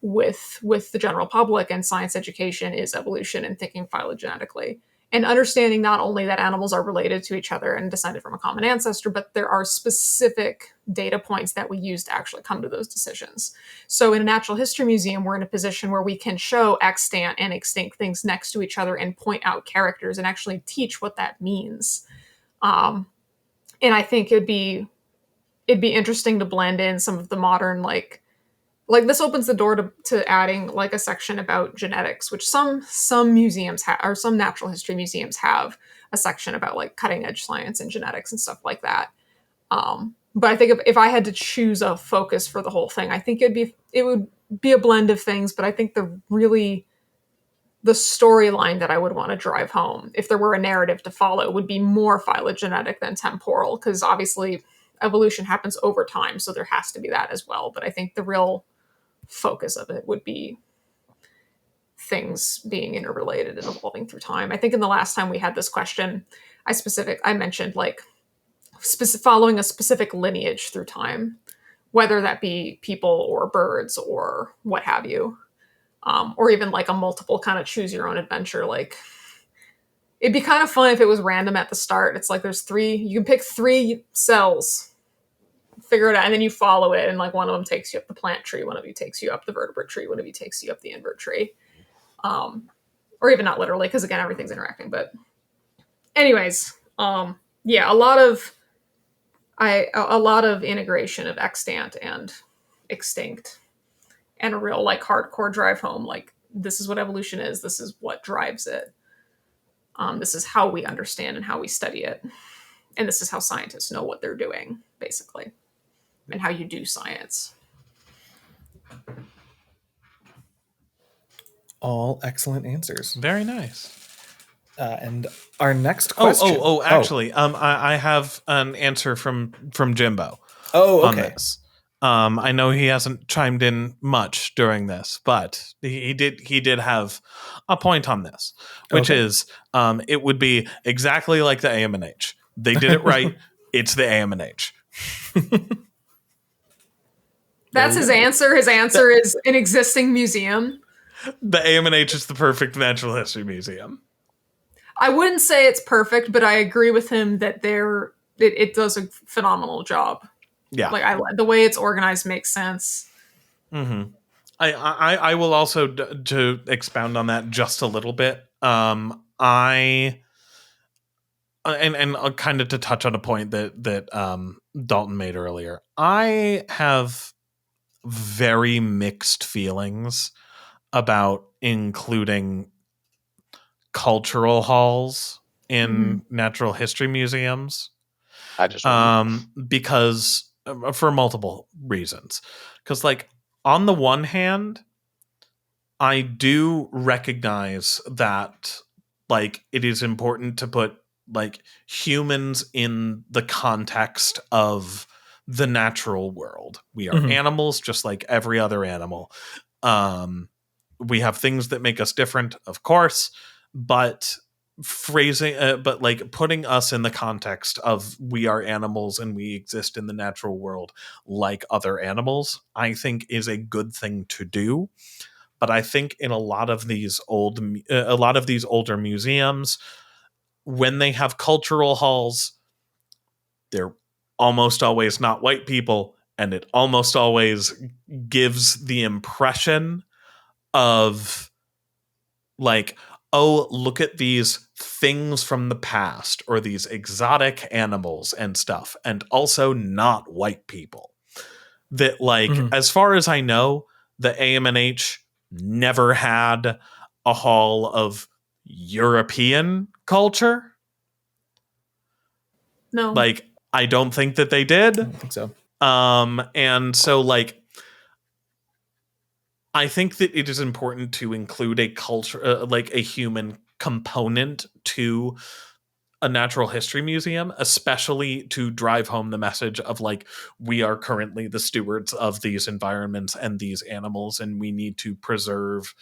with the general public and science education is evolution and thinking phylogenetically. And understanding not only that animals are related to each other and descended from a common ancestor, but there are specific data points that we use to actually come to those decisions. So in a natural history museum, we're in a position where we can show extant and extinct things next to each other and point out characters and actually teach what that means. And I think it'd be interesting to blend in some of the modern, like this opens the door to adding like a section about genetics, which some museums have, or some natural history museums have a section about like cutting edge science and genetics and stuff like that. But I think if I had to choose a focus for the whole thing, I think it would be a blend of things. But I think the storyline that I would want to drive home, if there were a narrative to follow, would be more phylogenetic than temporal, because obviously evolution happens over time, so there has to be that as well. But I think the real focus of it would be things being interrelated and evolving through time. I think in the last time we had this question, I mentioned like following a specific lineage through time, whether that be people or birds or what have you. or even like a multiple kind of choose your own adventure. Like, it'd be kind of fun if it was random at the start. It's like there's 3, you can pick 3 cells, figure it out, and then you follow it, and like one of them takes you up the plant tree, one of you takes you up the vertebrate tree, one of you takes you up the invert tree. Or even not literally, because again, everything's interacting. But anyways, yeah, a lot of integration of extant and extinct, and a real like hardcore drive home. Like, this is what evolution is. This is what drives it. This is how we understand and how we study it. And this is how scientists know what they're doing, basically, and how you do science. All excellent answers. Very nice. And our next question. Actually, I have an answer from Jimbo. Oh, okay. On this. I know he hasn't chimed in much during this, but he did have a point on this, which is it would be exactly like the AMNH. They did it right. It's the AMNH. That's his answer. His answer is an existing museum. The AMNH is the perfect natural history museum. I wouldn't say it's perfect, but I agree with him that it does a phenomenal job. Yeah, like the way it's organized makes sense. Mm-hmm. I will also to expound on that just a little bit. And kind of to touch on a point that Dalton made earlier. I have very mixed feelings about including cultural halls in natural history museums. I just because for multiple reasons. Because like on the one hand, I do recognize that like it is important to put like humans in the context of the natural world. We are animals just like every other animal. We have things that make us different, of course, but but like putting us in the context of we are animals and we exist in the natural world like other animals, I think is a good thing to do. But I think in a lot of these older museums, when they have cultural halls, they're almost always not white people, and it almost always gives the impression of like, oh, look at these things from the past or these exotic animals and stuff, and also not white people. That like, as far as I know, the AMNH never had a hall of European culture. No. Like, I don't think that they did. I don't think so. And so like, I think that it is important to include a culture, like a human component to a natural history museum, especially to drive home the message of like, we are currently the stewards of these environments and these animals, and we need to preserve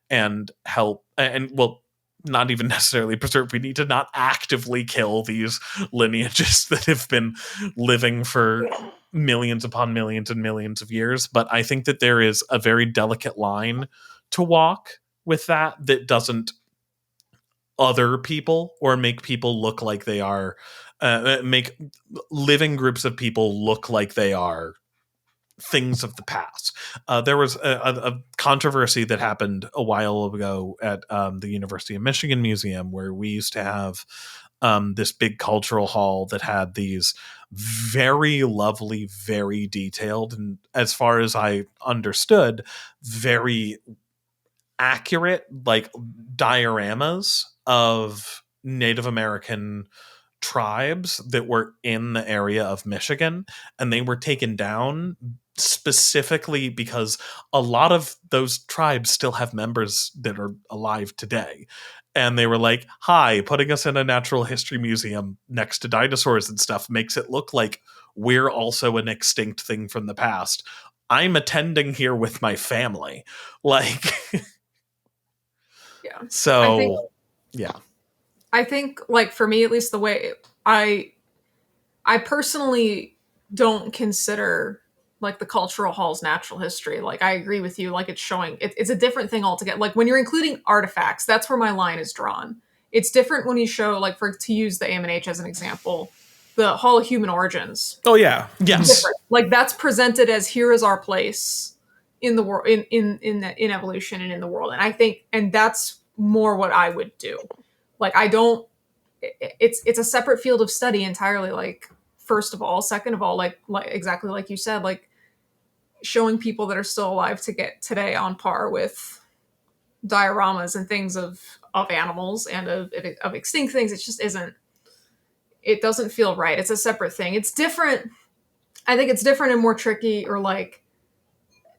and help, and well, not even necessarily preserve. We need to not actively kill these lineages that have been living for millions upon millions and millions of years. But I think that there is a very delicate line to walk with that doesn't other people or make people look like they are, make living groups of people look like they are things of the past. There was a controversy that happened a while ago at the University of Michigan Museum, where we used to have this big cultural hall that had these very lovely, very detailed, and as far as I understood, very accurate like dioramas of Native American tribes that were in the area of Michigan, and they were taken down specifically because a lot of those tribes still have members that are alive today. And they were like, hi, putting us in a natural history museum next to dinosaurs and stuff makes it look like we're also an extinct thing from the past. I'm attending here with my family. Like, yeah. So, I think, like, for me, at least, the way I personally don't consider like the cultural hall's natural history. Like I agree with you. Like it's showing it's a different thing altogether. Like when you're including artifacts, that's where my line is drawn. It's different when you show, like, to use the AMNH as an example, the Hall of Human Origins. Oh yeah, Yes. Different. Like that's presented as here is our place in the world, in evolution and in the world. And I think, and that's more what I would do. Like I don't. It's a separate field of study entirely. Like first of all, second of all, like exactly like you said, like showing people that are still alive to get today on par with dioramas and things of animals and of extinct things. It just isn't. It doesn't feel right. It's a separate thing. It's different. I think it's different and more tricky, or like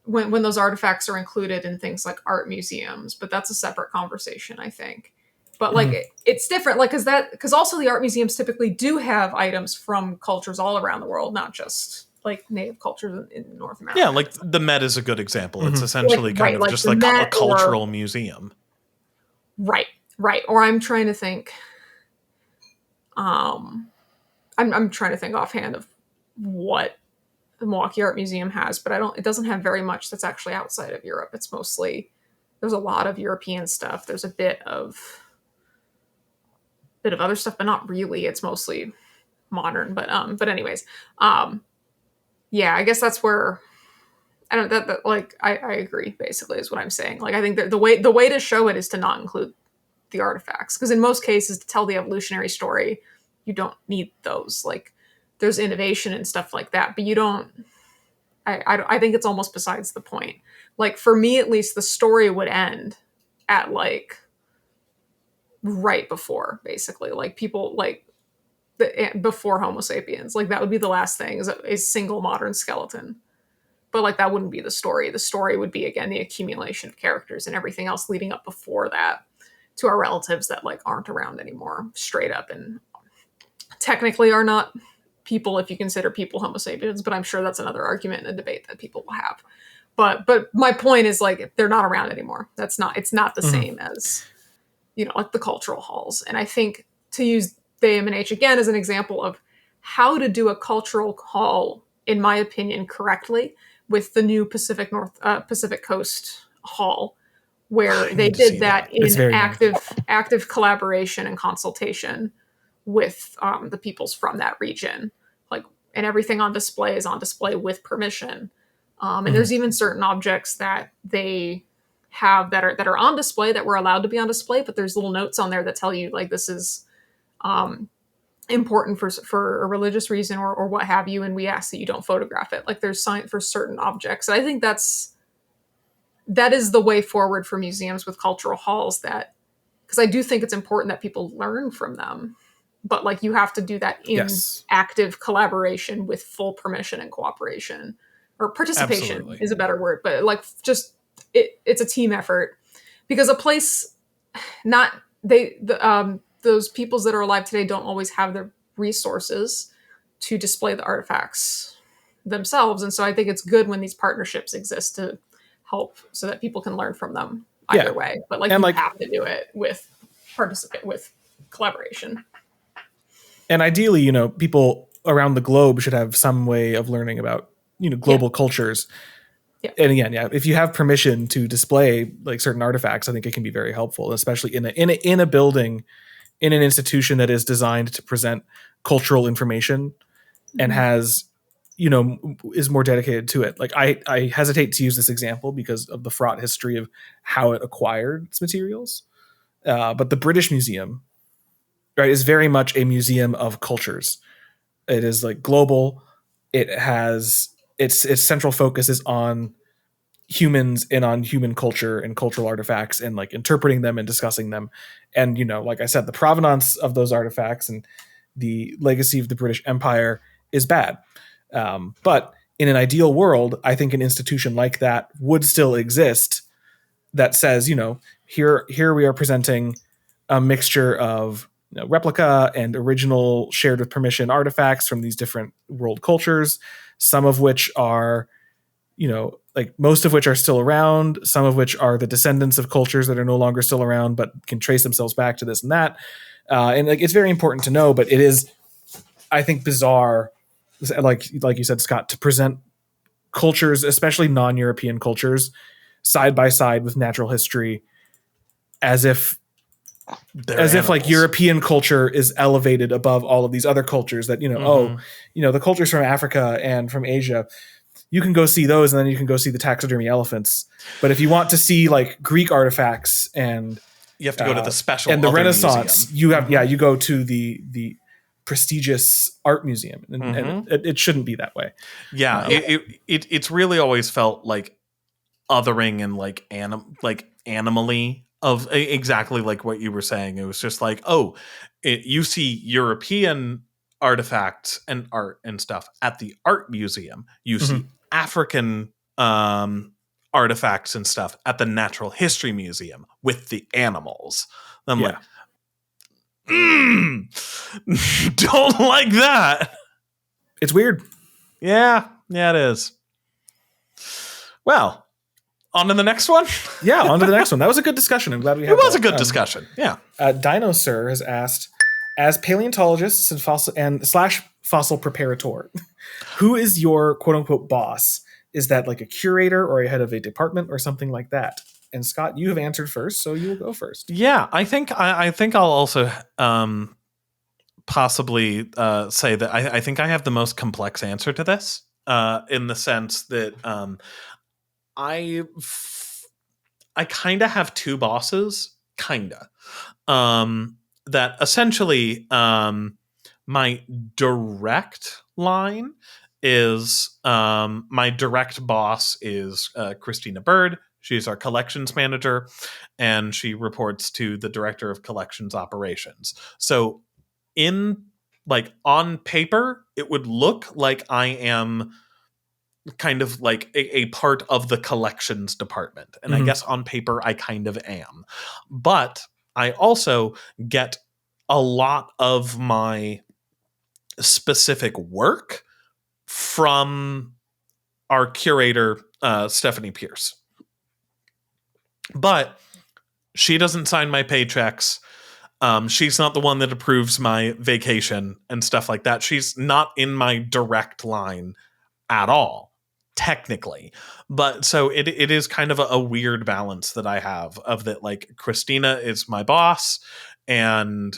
when those artifacts are included in things like art museums. But that's a separate conversation, I think. But like it's different, like because also the art museums typically do have items from cultures all around the world, not just like native cultures in North America. Yeah, like the Met is a good example. It's essentially Like, kind right, of like just the like a Met cultural museum. Right. Or I'm trying to think. I'm trying to think offhand of what the Milwaukee Art Museum has, but it doesn't have very much that's actually outside of Europe. It's mostly, there's a lot of European stuff. There's a bit of other stuff, but not really. It's mostly modern. But anyways, yeah, I guess that's where I don't that like I agree. Basically, is what I'm saying. Like I think that the way to show it is to not include the artifacts, because in most cases, to tell the evolutionary story, you don't need those. Like there's innovation and stuff like that, but you don't. I think it's almost besides the point. Like for me, at least, the story would end at like right before, basically, like people like before Homo sapiens. Like that would be the last thing, is a single modern skeleton. But like that wouldn't be the story. The story would be, again, the accumulation of characters and everything else leading up before that to our relatives that like aren't around anymore, straight up, and technically are not people if you consider people Homo sapiens. But I'm sure that's another argument and a debate that people will have. But my point is, like, they're not around anymore. It's not the same as, like the cultural halls. And I think, to use the AMNH again as an example of how to do a cultural hall, in my opinion, correctly, with the new Pacific Coast Hall, where they did that in active collaboration and consultation with the peoples from that region. Like, and everything on display is on display with permission. And there's even certain objects that they have that are on display that were allowed to be on display, but there's little notes on there that tell you, like, this is important for a religious reason or what have you, and we ask that you don't photograph it. Like, there's sign for certain objects. And I think that is the way forward for museums with cultural halls, that because I do think it's important that people learn from them, but like you have to do that in active collaboration with full permission and cooperation, or participation. Absolutely. Is a better word, but like just it's a team effort, because a place those peoples that are alive today don't always have the resources to display the artifacts themselves. And so I think it's good when these partnerships exist to help so that people can learn from them either way. But like, you have to do it with collaboration. And ideally, people around the globe should have some way of learning about, global cultures. Yeah. And again, if you have permission to display like certain artifacts, I think it can be very helpful, especially in a building, in an institution that is designed to present cultural information and has, is more dedicated to it. Like I hesitate to use this example because of the fraught history of how it acquired its materials. But the British Museum, right, is very much a museum of cultures. It is like global. It has its central focus is on humans and on human culture and cultural artifacts and like interpreting them and discussing them. And, like I said, the provenance of those artifacts and the legacy of the British Empire is bad. But in an ideal world, I think an institution like that would still exist that says, here we are presenting a mixture of replica and original shared with permission artifacts from these different world cultures, some of which are, like most of which are still around, some of which are the descendants of cultures that are no longer still around, but can trace themselves back to this and that. And like, it's very important to know, but it is, I think, bizarre, like you said, Scott, to present cultures, especially non-European cultures, side by side with natural history, as if like European culture is elevated above all of these other cultures that, the cultures from Africa and from Asia, you can go see those, and then you can go see the taxidermy elephants. But if you want to see like Greek artifacts, and you have to go to the special and the other Renaissance, museum. you have you go to the prestigious art museum, and it shouldn't be that way. Yeah, it's really always felt like othering and like animally of exactly like what you were saying. It was just like, you see European artifacts and art and stuff at the art museum. You see African artifacts and stuff at the Natural History Museum with the animals. I'm like, don't like that. It's weird. Yeah, it is. Well, on to the next one. Yeah, on to the next one. That was a good discussion. I'm glad we had it was that. A good discussion. Yeah. Dinosaur has asked, as paleontologists and fossil preparator, who is your quote unquote boss? Is that like a curator or a head of a department or something like that? And Scott, you have answered first, so you will go first. Yeah, I think I'll also possibly say that I think I have the most complex answer to this, in the sense that I kind of have two bosses, that essentially my direct line is my direct boss is Christina Bird. She's our collections manager, and she reports to the director of collections operations. So on paper, it would look like I am kind of like a part of the collections department. And I guess on paper, I kind of am. But I also get a lot of my specific work from our curator, Stephanie Pierce. But she doesn't sign my paychecks. She's not the one that approves my vacation and stuff like that. She's not in my direct line at all, technically. But so it is kind of a weird balance that I have of that, like, Christina is my boss, and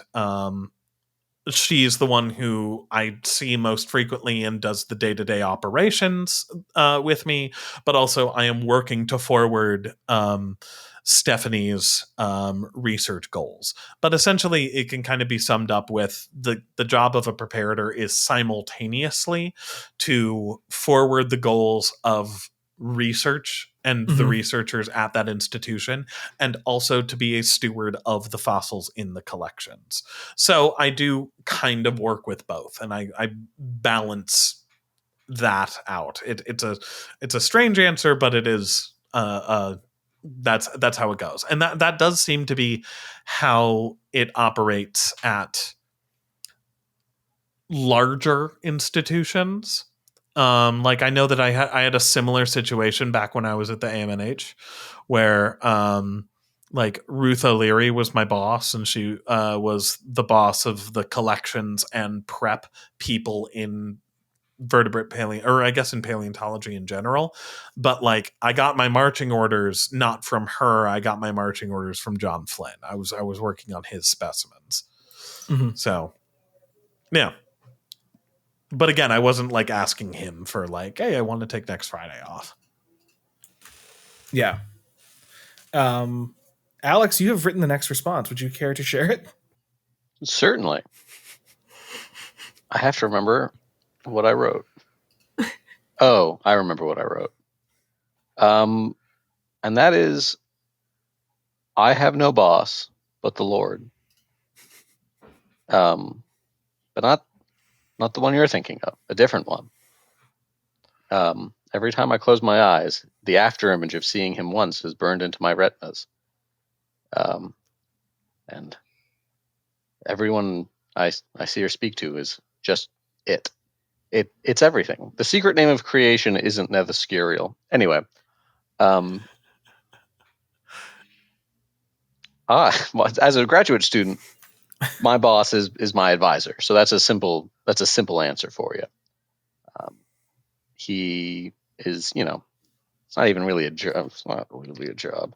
she's the one who I see most frequently and does the day-to-day operations with me, but also I am working to forward Stephanie's research goals. But essentially, it can kind of be summed up with the job of a preparator is simultaneously to forward the goals of research and the researchers at that institution, and also to be a steward of the fossils in the collections. So I do kind of work with both, and I balance that out. It's a strange answer, but it is that's how it goes. And that does seem to be how it operates at larger institutions. Like, I know that I had a similar situation back when I was at the AMNH, where like Ruth O'Leary was my boss, and she was the boss of the collections and prep people in vertebrate or I guess in paleontology in general. But like, I got my marching orders not from her. I got my marching orders from John Flynn. I was working on his specimens. So yeah. But again, I wasn't like asking him for like, hey, I want to take next Friday off. Yeah. Alex, you have written the next response. Would you care to share it? Certainly. I have to remember what I wrote. Oh, I remember what I wrote. And that is, I have no boss but the Lord. But not the one you're thinking of, a different one. Every time I close my eyes, the after image of seeing him once is burned into my retinas. And everyone I see or speak to is just it. It's everything. The secret name of creation isn't Nethyscurial. Anyway, as a graduate student, my boss is my advisor. So that's a simple answer for you. He is, it's not even really a job. It's not really a job.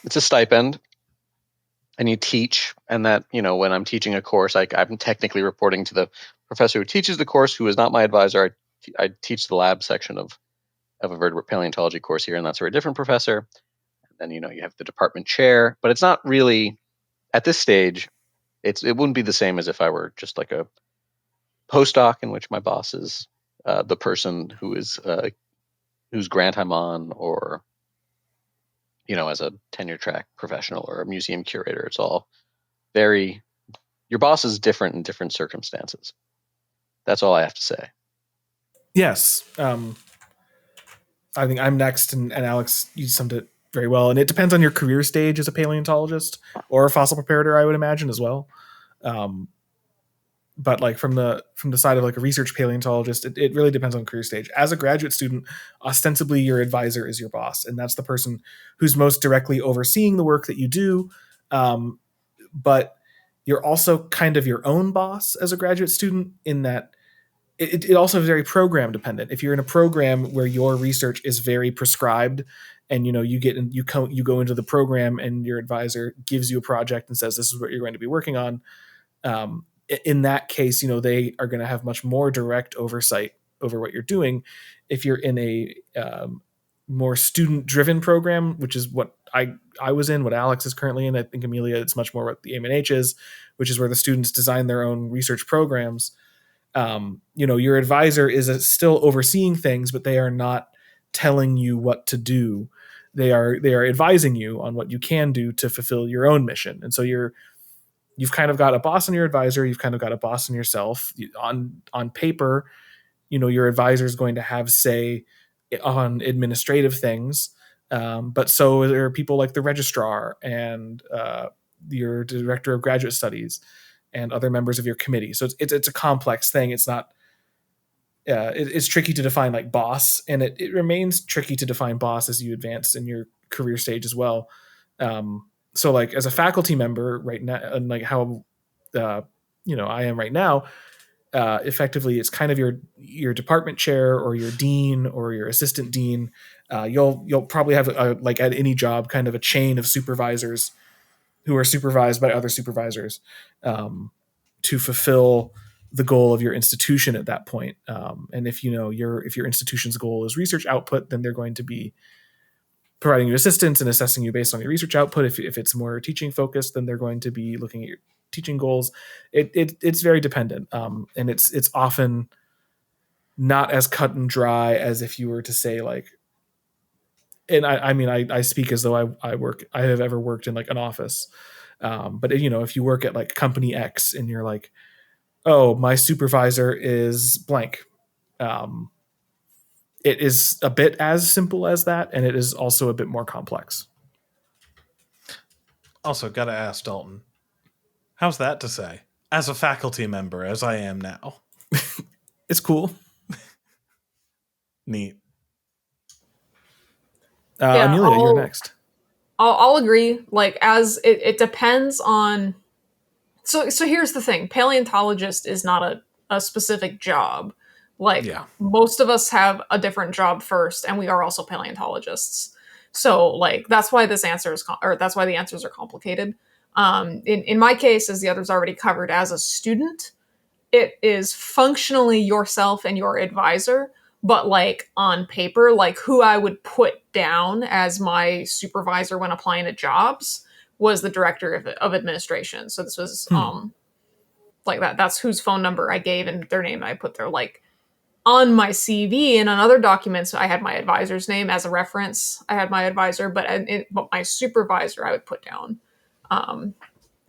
It's a stipend, and you teach. And that, when I'm teaching a course, I'm technically reporting to the professor who teaches the course, who is not my advisor. I teach the lab section of a vertebrate paleontology course here, and that's for a different professor. And then, you have the department chair, but it's not really, at this stage, it wouldn't be the same as if I were just like a postdoc, in which my boss is the person whose grant I'm on, or as a tenure track professional or a museum curator. It's all your boss is different in different circumstances. That's all I have to say. Yes. I think I'm next, and Alex, you summed it very well. And it depends on your career stage as a paleontologist or a fossil preparator, I would imagine, as well. But like from the side of like a research paleontologist, it really depends on career stage. As a graduate student, ostensibly your advisor is your boss, and that's the person who's most directly overseeing the work that you do. But you're also kind of your own boss as a graduate student, in that it also is very program dependent. If you're in a program where your research is very prescribed, and you go into the program and your advisor gives you a project and says this is what you're going to be working on, in that case, they are going to have much more direct oversight over what you're doing. If you're in a more student-driven program, which is what I was in, what Alex is currently in, I think Amelia, it's much more what the AMNH is, which is where the students design their own research programs. Your advisor is still overseeing things, but they are not telling you what to do. They are advising you on what you can do to fulfill your own mission. And so you've kind of got a boss and your advisor. You've kind of got a boss and yourself. On paper, your advisor is going to have say on administrative things, but so there are people like the registrar and your director of graduate studies and other members of your committee. So it's a complex thing. It's not. It's tricky to define like boss, and it remains tricky to define boss as you advance in your career stage as well. So like as a faculty member right now, and like how I am right now, effectively it's kind of your department chair or your dean or your assistant dean. You'll probably have like at any job kind of a chain of supervisors who are supervised by other supervisors to fulfill the goal of your institution at that point. And if your institution's goal is research output, then they're going to be providing you assistance and assessing you based on your research output. If it's more teaching focused, then they're going to be looking at your teaching goals. It's very dependent, and it's often not as cut and dry as if you were to say like. And I speak as though I have ever worked in like an office, but if you work at like company X and you're like, oh, my supervisor is blank. It is a bit as simple as that, and it is also a bit more complex. Also, gotta ask Dalton, how's that to say? As a faculty member, as I am now. It's cool. Neat. Amelia, you're next. I'll agree. Like, as it depends on. So here's the thing: paleontologist is not a specific job. Like, most of us have a different job first, and we are also paleontologists. So, like, that's why that's why the answers are complicated. In my case, as the others already covered, as a student, it is functionally yourself and your advisor, but like on paper, like who I would put down as my supervisor when applying to jobs was the director of administration. So this was like that's whose phone number I gave and their name I put there. Like on my CV and on other documents, I had my advisor's name as a reference. I had my advisor, but my supervisor I would put down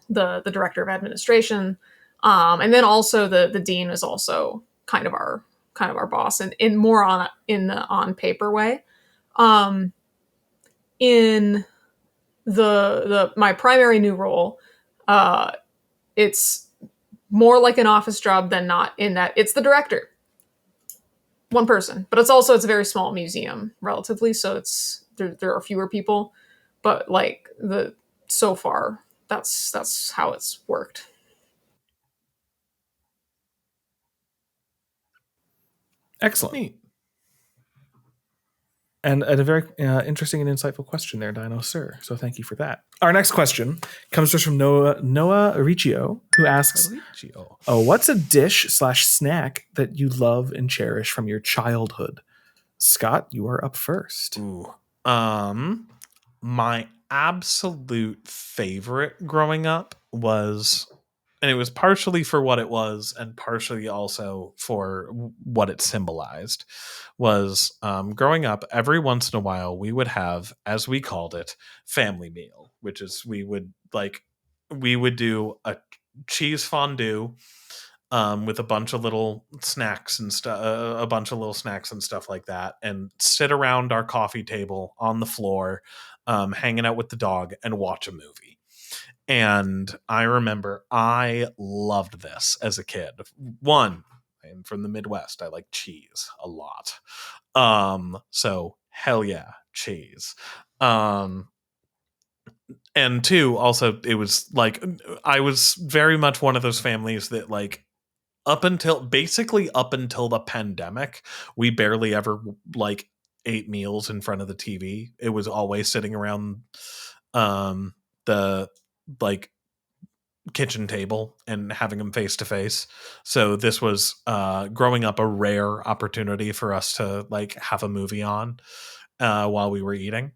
the director of administration. And then also the dean is also kind of our boss, and in more in the on paper way. In the my primary new role, it's more like an office job than not, in that it's the director, one person, but it's a very small museum relatively, so it's there are fewer people, but like so far that's how it's worked. Excellent. Neat. And a very interesting and insightful question there, Dinosaur. So thank you for that. Our next question comes to us from Noah Riccio, who asks, what's a dish/snack that you love and cherish from your childhood? Scott, you are up first. Ooh. My absolute favorite growing up was, and it was partially for what it was and partially also for what it symbolized, was growing up, every once in a while we would have, as we called it, family meal, which is we would do a cheese fondue with a bunch of little snacks and stuff like that, and sit around our coffee table on the floor, hanging out with the dog and watch a movie. And I remember I loved this as a kid. One, I'm from the Midwest. I like cheese a lot. So hell yeah, cheese. And two, also, it was like, I was very much one of those families that, like, up until the pandemic, we barely ever like ate meals in front of the TV. It was always sitting around the like kitchen table and having them face to face. So this was growing up a rare opportunity for us to like have a movie on while we were eating.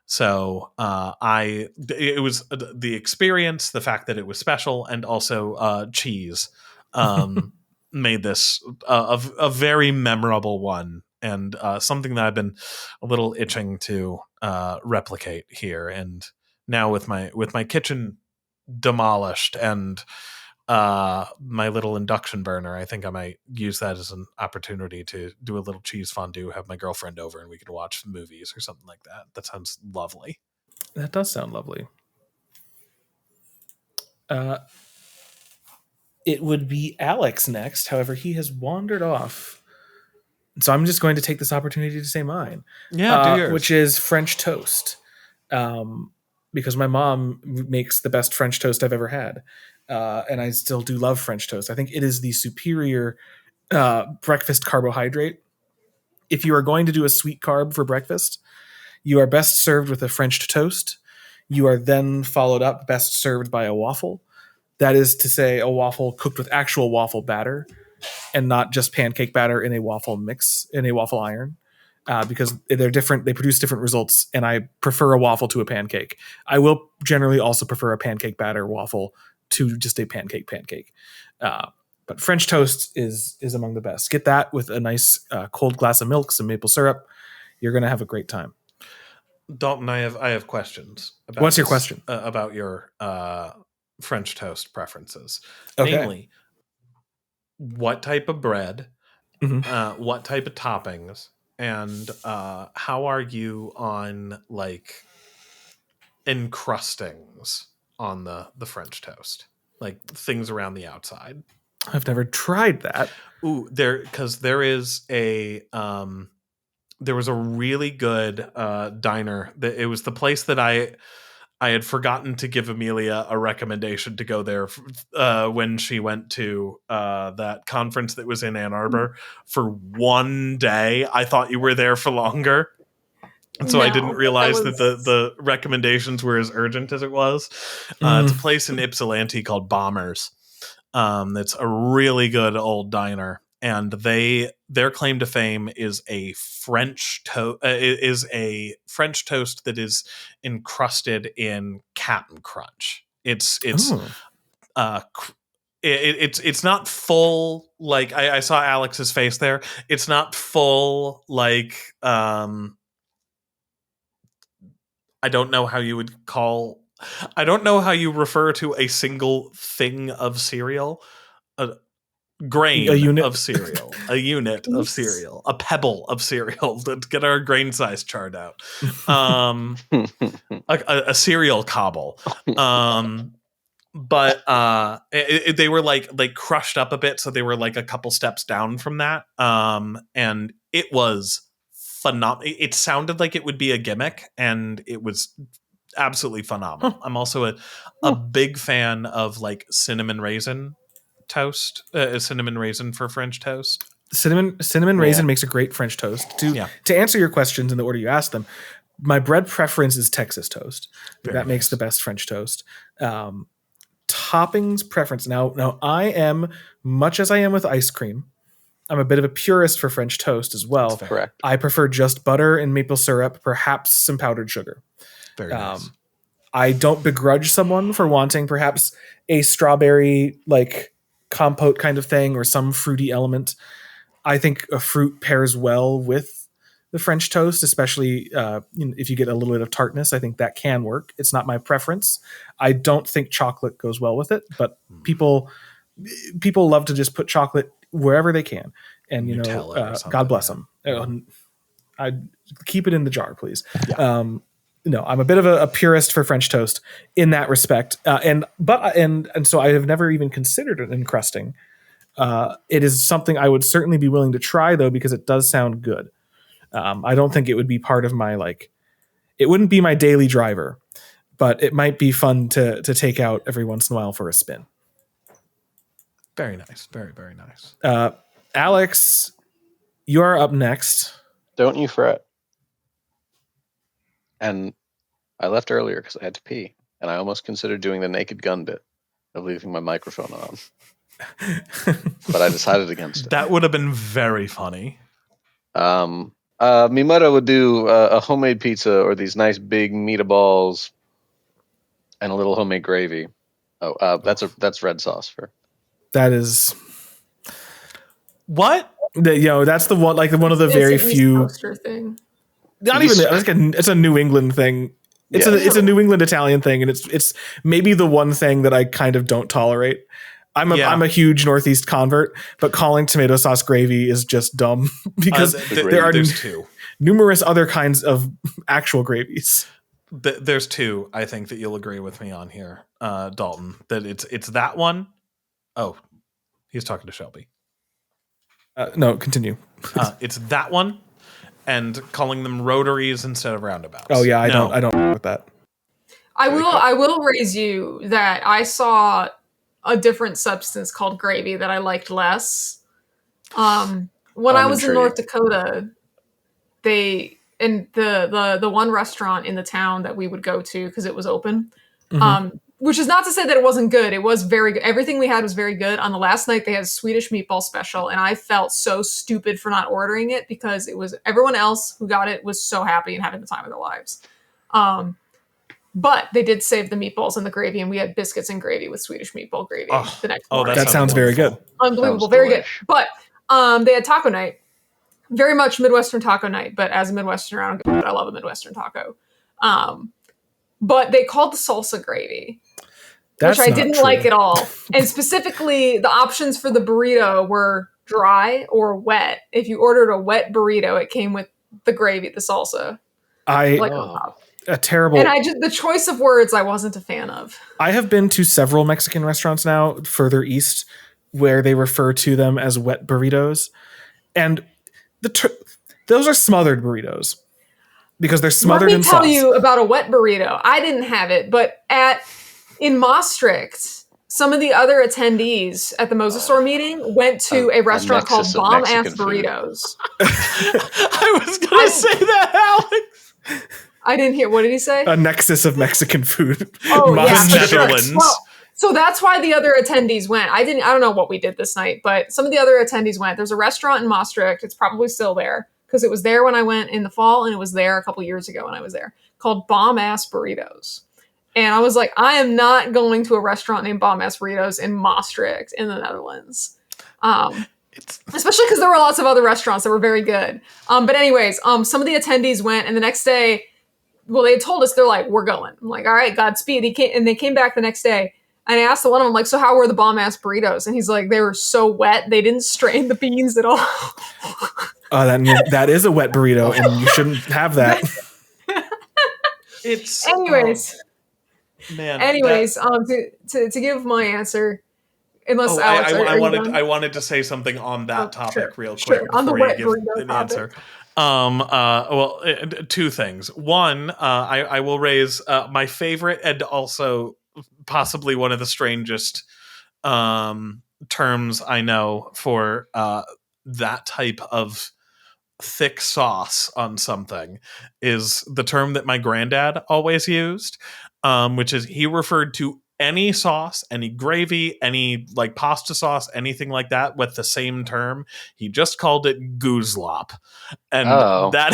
So it was the experience, the fact that it was special, and also cheese made this a very memorable one, and something that I've been a little itching to replicate here. And now with my kitchen demolished and my little induction burner, I think I might use that as an opportunity to do a little cheese fondue, have my girlfriend over, and we could watch movies or something like that. That sounds lovely. That does sound lovely. It would be Alex next. However, he has wandered off. So I'm just going to take this opportunity to say mine. Yeah, do yours. Which is French toast. Because my mom makes the best French toast I've ever had. And I still do love French toast. I think it is the superior breakfast carbohydrate. If you are going to do a sweet carb for breakfast, you are best served with a French toast. You are then followed up, best served by a waffle. That is to say, a waffle cooked with actual waffle batter and not just pancake batter in a waffle mix, in a waffle iron. Because they're different, they produce different results, and I prefer a waffle to a pancake. I will generally also prefer a pancake batter waffle to just a pancake. But French toast is among the best. Get that with a nice cold glass of milk, some maple syrup. You're going to have a great time. Dalton, I have questions. What's your question? About your French toast preferences. Okay. Namely, what type of bread, what type of toppings, and how are you on like encrustings on the French toast, like things around the outside? I've never tried that. Ooh, there is a there was a really good diner. It was the place that I had forgotten to give Amelia a recommendation to go there when she went to that conference that was in Ann Arbor for one day. I thought you were there for longer. And so I didn't realize that the recommendations were as urgent as it was. It's a place in Ypsilanti called Bombers. That's a really good old diner. And their claim to fame is a French toast that is encrusted in Cap'n Crunch. It's not full, like I saw Alex's face there. It's not full, like I don't know how you refer to a single thing of cereal. Grain of cereal, a unit of cereal, a pebble of cereal. Let's get our grain size chart out. A cereal cobble. But they were like crushed up a bit, so they were like a couple steps down from that. And it was phenomenal. It sounded like it would be a gimmick, and it was absolutely phenomenal. I'm also a big fan of like cinnamon raisin toast, cinnamon raisin for French toast. Cinnamon raisin makes a great French toast. To answer your questions in the order you asked them, my bread preference is Texas toast. That makes the best French toast. Toppings preference. Now I am, much as I am with ice cream, I'm a bit of a purist for French toast as well. That's correct. I prefer just butter and maple syrup, perhaps some powdered sugar. Very nice. I don't begrudge someone for wanting perhaps a strawberry like compote kind of thing or some fruity element. I think a fruit pairs well with the French toast, especially if you get a little bit of tartness. I think that can work. It's not my preference. I don't think chocolate goes well with it, but people love to just put chocolate wherever they can, and God bless them. I keep it in the jar, please. Yeah. I'm a bit of a purist for French toast in that respect, and so I have never even considered it encrusting. It is something I would certainly be willing to try, though, because it does sound good. I don't think it would be part of my it wouldn't be my daily driver, but it might be fun to take out every once in a while for a spin. Very nice. Very, very nice. Alex, you are up next. Don't you fret. And I left earlier because I had to pee, and I almost considered doing the Naked Gun bit of leaving my microphone on. But I decided against it. That would have been very funny. Mi mother would do a homemade pizza or these nice big meatballs and a little homemade gravy. That's red sauce for. That is what? That's the one, one of the very few. Thing. Not even. It's a New England thing. It's a New England Italian thing, and it's maybe the one thing that I kind of don't tolerate. I'm a huge Northeast convert, but calling tomato sauce gravy is just dumb because there are numerous other kinds of actual gravies. There's two, I think, that you'll agree with me on here, Dalton. That it's that one. Oh, he's talking to Shelby. No, continue. It's that one, and calling them rotaries instead of roundabouts. Oh yeah, I don't agree with that. I will raise you that I saw a different substance called gravy that I liked less. When I was in North Dakota, the one restaurant in the town that we would go to because it was open, which is not to say that it wasn't good. It was very good. Everything we had was very good. On the last night, they had a Swedish meatball special, and I felt so stupid for not ordering it because it was everyone else who got it was so happy and having the time of their lives. But they did save the meatballs and the gravy, and we had biscuits and gravy with Swedish meatball gravy the next morning. That sounds very good. Unbelievable. Very good. But they had taco night. Very much Midwestern taco night, but as a Midwesterner, I love a Midwestern taco. But they called the salsa gravy, which I didn't like at all. And specifically, the options for the burrito were dry or wet. If you ordered a wet burrito, it came with the gravy, the salsa. A terrible. And the choice of words I wasn't a fan of. I have been to several Mexican restaurants now further east where they refer to them as wet burritos. And those are smothered burritos because they're smothered in sauce. Let me tell you about a wet burrito. I didn't have it, but in Maastricht, some of the other attendees at the Mosasaur meeting went to a restaurant called Bomb Ass Burritos. I was going to say that, Alex. I didn't hear. What did he say? A nexus of Mexican food. Oh, yeah, Netherlands. Sure. Well, so that's why the other attendees went. I don't know what we did this night, but some of the other attendees went. There's a restaurant in Maastricht. It's probably still there because it was there when I went in the fall, and it was there a couple years ago when I was there, called Bomb Ass Burritos. And I was like, I am not going to a restaurant named Bomb Ass Burritos in Maastricht in the Netherlands. Especially because there were lots of other restaurants that were very good. But anyways, some of the attendees went, and the next day, well, they had told us, they're like, we're going. I'm like, all right, Godspeed. They came back the next day, and I asked the one of them, like, so how were the bomb-ass burritos? And he's like, they were so wet, they didn't strain the beans at all. That is a wet burrito, and you shouldn't have that. Anyways, to give my answer, unless Alex, I wanted to say something on that topic real quick on the wet before you burrito give an topic. answer. Two things. One, I will raise my favorite and also possibly one of the strangest terms I know for that type of thick sauce on something is the term that my granddad always used, which is he referred to any sauce, any gravy, any like pasta sauce, anything like that with the same term. He just called it goozlop. And that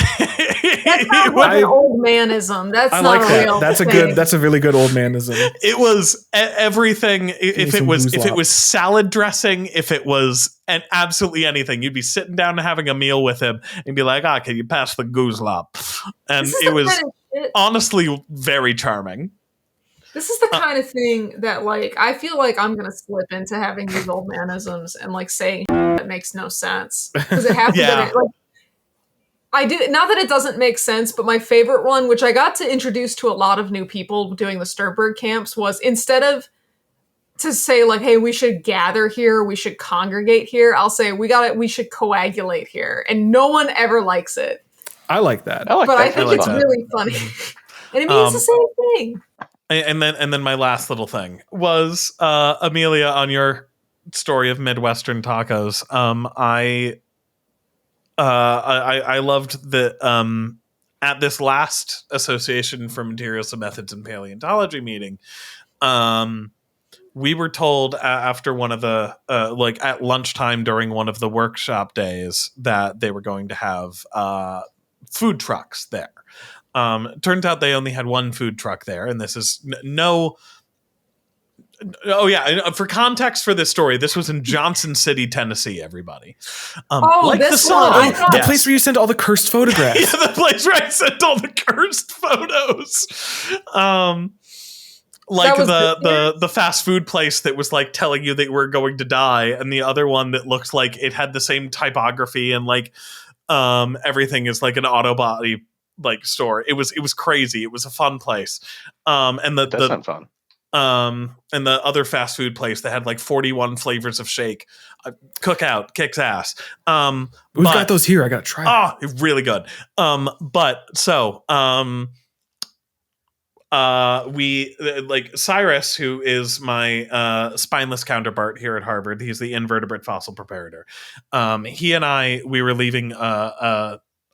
sounds like an old manism. That's I not like a that. real That's thing. that's a really good old manism. It was everything. If it was salad dressing, if it was absolutely anything, you'd be sitting down and having a meal with him and be like, can you pass the goozlop? And it was honestly very charming. This is the kind of thing that, like, I feel like I'm going to slip into having these old manisms and, like, saying that makes no sense. Because it happens. Like, I do, not that it doesn't make sense, but my favorite one, which I got to introduce to a lot of new people doing the Sternberg camps, was instead of to say, like, hey, we should gather here, we should congregate here, I'll say, we should coagulate here. And no one ever likes it. I like that. I think it's really funny. And it means the same thing. And then my last little thing was Amelia, on your story of Midwestern tacos. I loved that at this last Association for Materials and Methods in Paleontology meeting, we were told after one of the like at lunchtime during one of the workshop days that they were going to have food trucks there. Turns out they only had one food truck there, and this is no. Oh yeah, for context for this story, this was in Johnson City, Tennessee. Everybody, like this the song, the place where you send all the cursed photographs. Yeah, the place where I sent all the cursed photos. Like the fast food place that was like telling you that you were going to die, and the other one that looked like it had the same typography and like everything is like an auto body like store. It was crazy. It was a fun place. And that's not fun. And the other fast food place that had like 41 flavors of shake. Cookout kicks ass. We've got those here. I got to try. Really good. We like Cyrus, who is my spineless counterpart here at Harvard. He's the invertebrate fossil preparator. He and we were leaving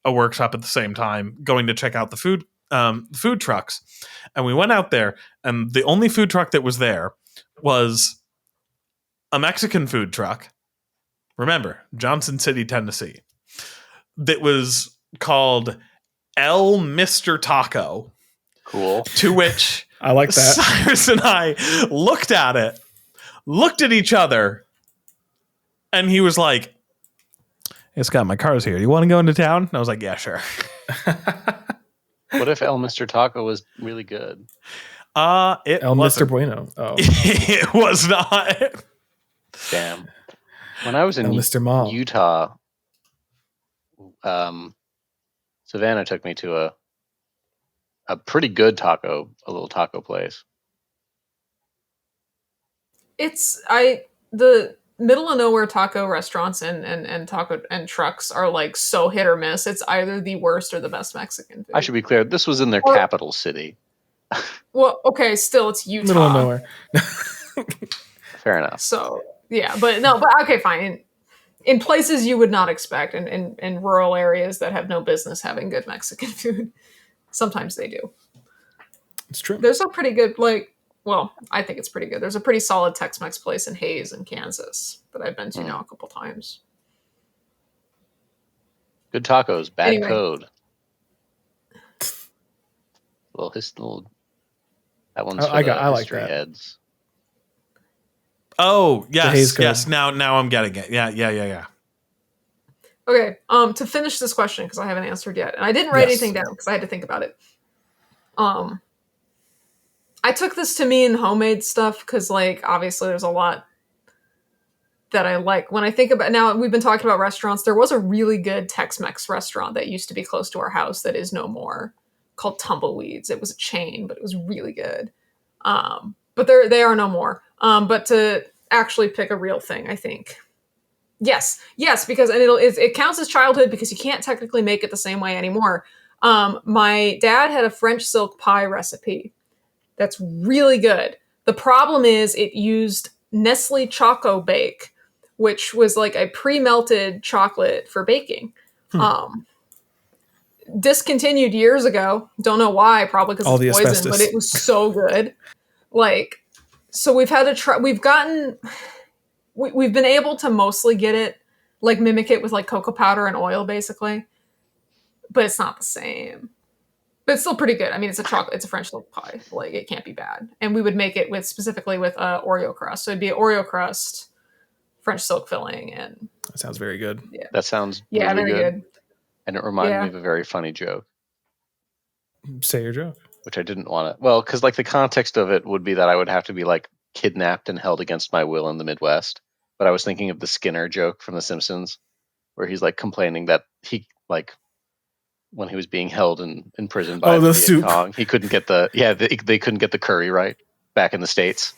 a workshop at the same time, going to check out the food trucks, and we went out there, and the only food truck that was there was a Mexican food truck. Remember, Johnson City, Tennessee, that was called El Mr. Taco. Cool. To which I like that. Cyrus and I looked at it, looked at each other, and he was like, "Hey Scott, my car's here. Do you want to go into town?" And I was like, "Yeah, sure." What if El Mr. Taco was really good? It El wasn't. Mr. Bueno. Oh, it was not. Damn. When I was in Utah, Savannah took me to a pretty good a little taco place. The middle of nowhere taco restaurants and taco and trucks are like so hit or miss. It's either the worst or the best Mexican food. I should be clear. This was in their capital city. Well, okay, still it's Utah. Middle of nowhere. Fair enough. So yeah, but okay, fine. In places you would not expect, in rural areas that have no business having good Mexican food, sometimes they do. It's true. There's a pretty good I think it's pretty good. There's a pretty solid Tex-Mex place in Hayes in Kansas that I've been to now a couple times. Good tacos, bad code. That one's for I like that. Heads. Oh, yes. Now I'm getting it. Yeah. Okay, to finish this question, because I haven't answered yet, and I didn't write anything down because I had to think about it. I took this to mean homemade stuff because, like, obviously there's a lot that I like. When I think about now, we've been talking about restaurants. There was a really good Tex-Mex restaurant that used to be close to our house that is no more, called Tumbleweeds. It was a chain, but it was really good. But they are no more. But to actually pick a real thing, I think. Yes, because it counts as childhood because you can't technically make it the same way anymore. My dad had a French silk pie recipe that's really good. The problem is it used Nestle Choco Bake, which was like a pre-melted chocolate for baking. Discontinued years ago. Don't know why. Probably because it's poison, asbestos. but it was so good. Like, so we've had to try. We've been able to mostly get it, like mimic it with like cocoa powder and oil, basically. But it's not the same. But it's still pretty good. I mean, it's a French silk pie. Like, it can't be bad. And we would make it specifically with Oreo crust. So it'd be an Oreo crust, French silk filling, and That sounds very good. yeah, That sounds yeah, really very good. And it reminded me of a very funny joke, Say your joke. which I didn't want to. Well, because like the context of it would be that I would have to be like kidnapped and held against my will in the Midwest. But I was thinking of the Skinner joke from The Simpsons, where he's like complaining that he like when he was being held in prison by the Viet soup. Cong, he couldn't get they couldn't get the curry right back in the States.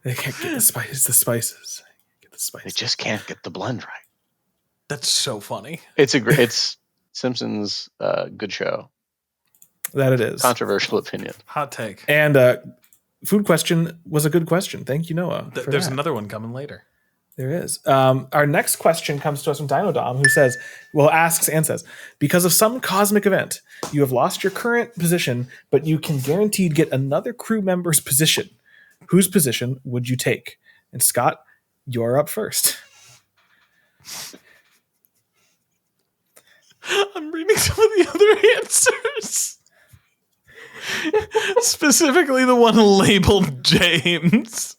They can't get the spices. Get the They spices. just can't get the blend right. That's so funny. It's Simpsons good show. That it is. Controversial opinion. Hot take. And food question was a good question. Thank you, Noah. for There's that. another one coming later. There is. Our next question comes to us from Dinodom, who asks and says, because of some cosmic event, you have lost your current position, but you can guaranteed get another crew member's position. Whose position would you take? And Scott, you're up first. I'm reading some of the other answers. Specifically the one labeled James.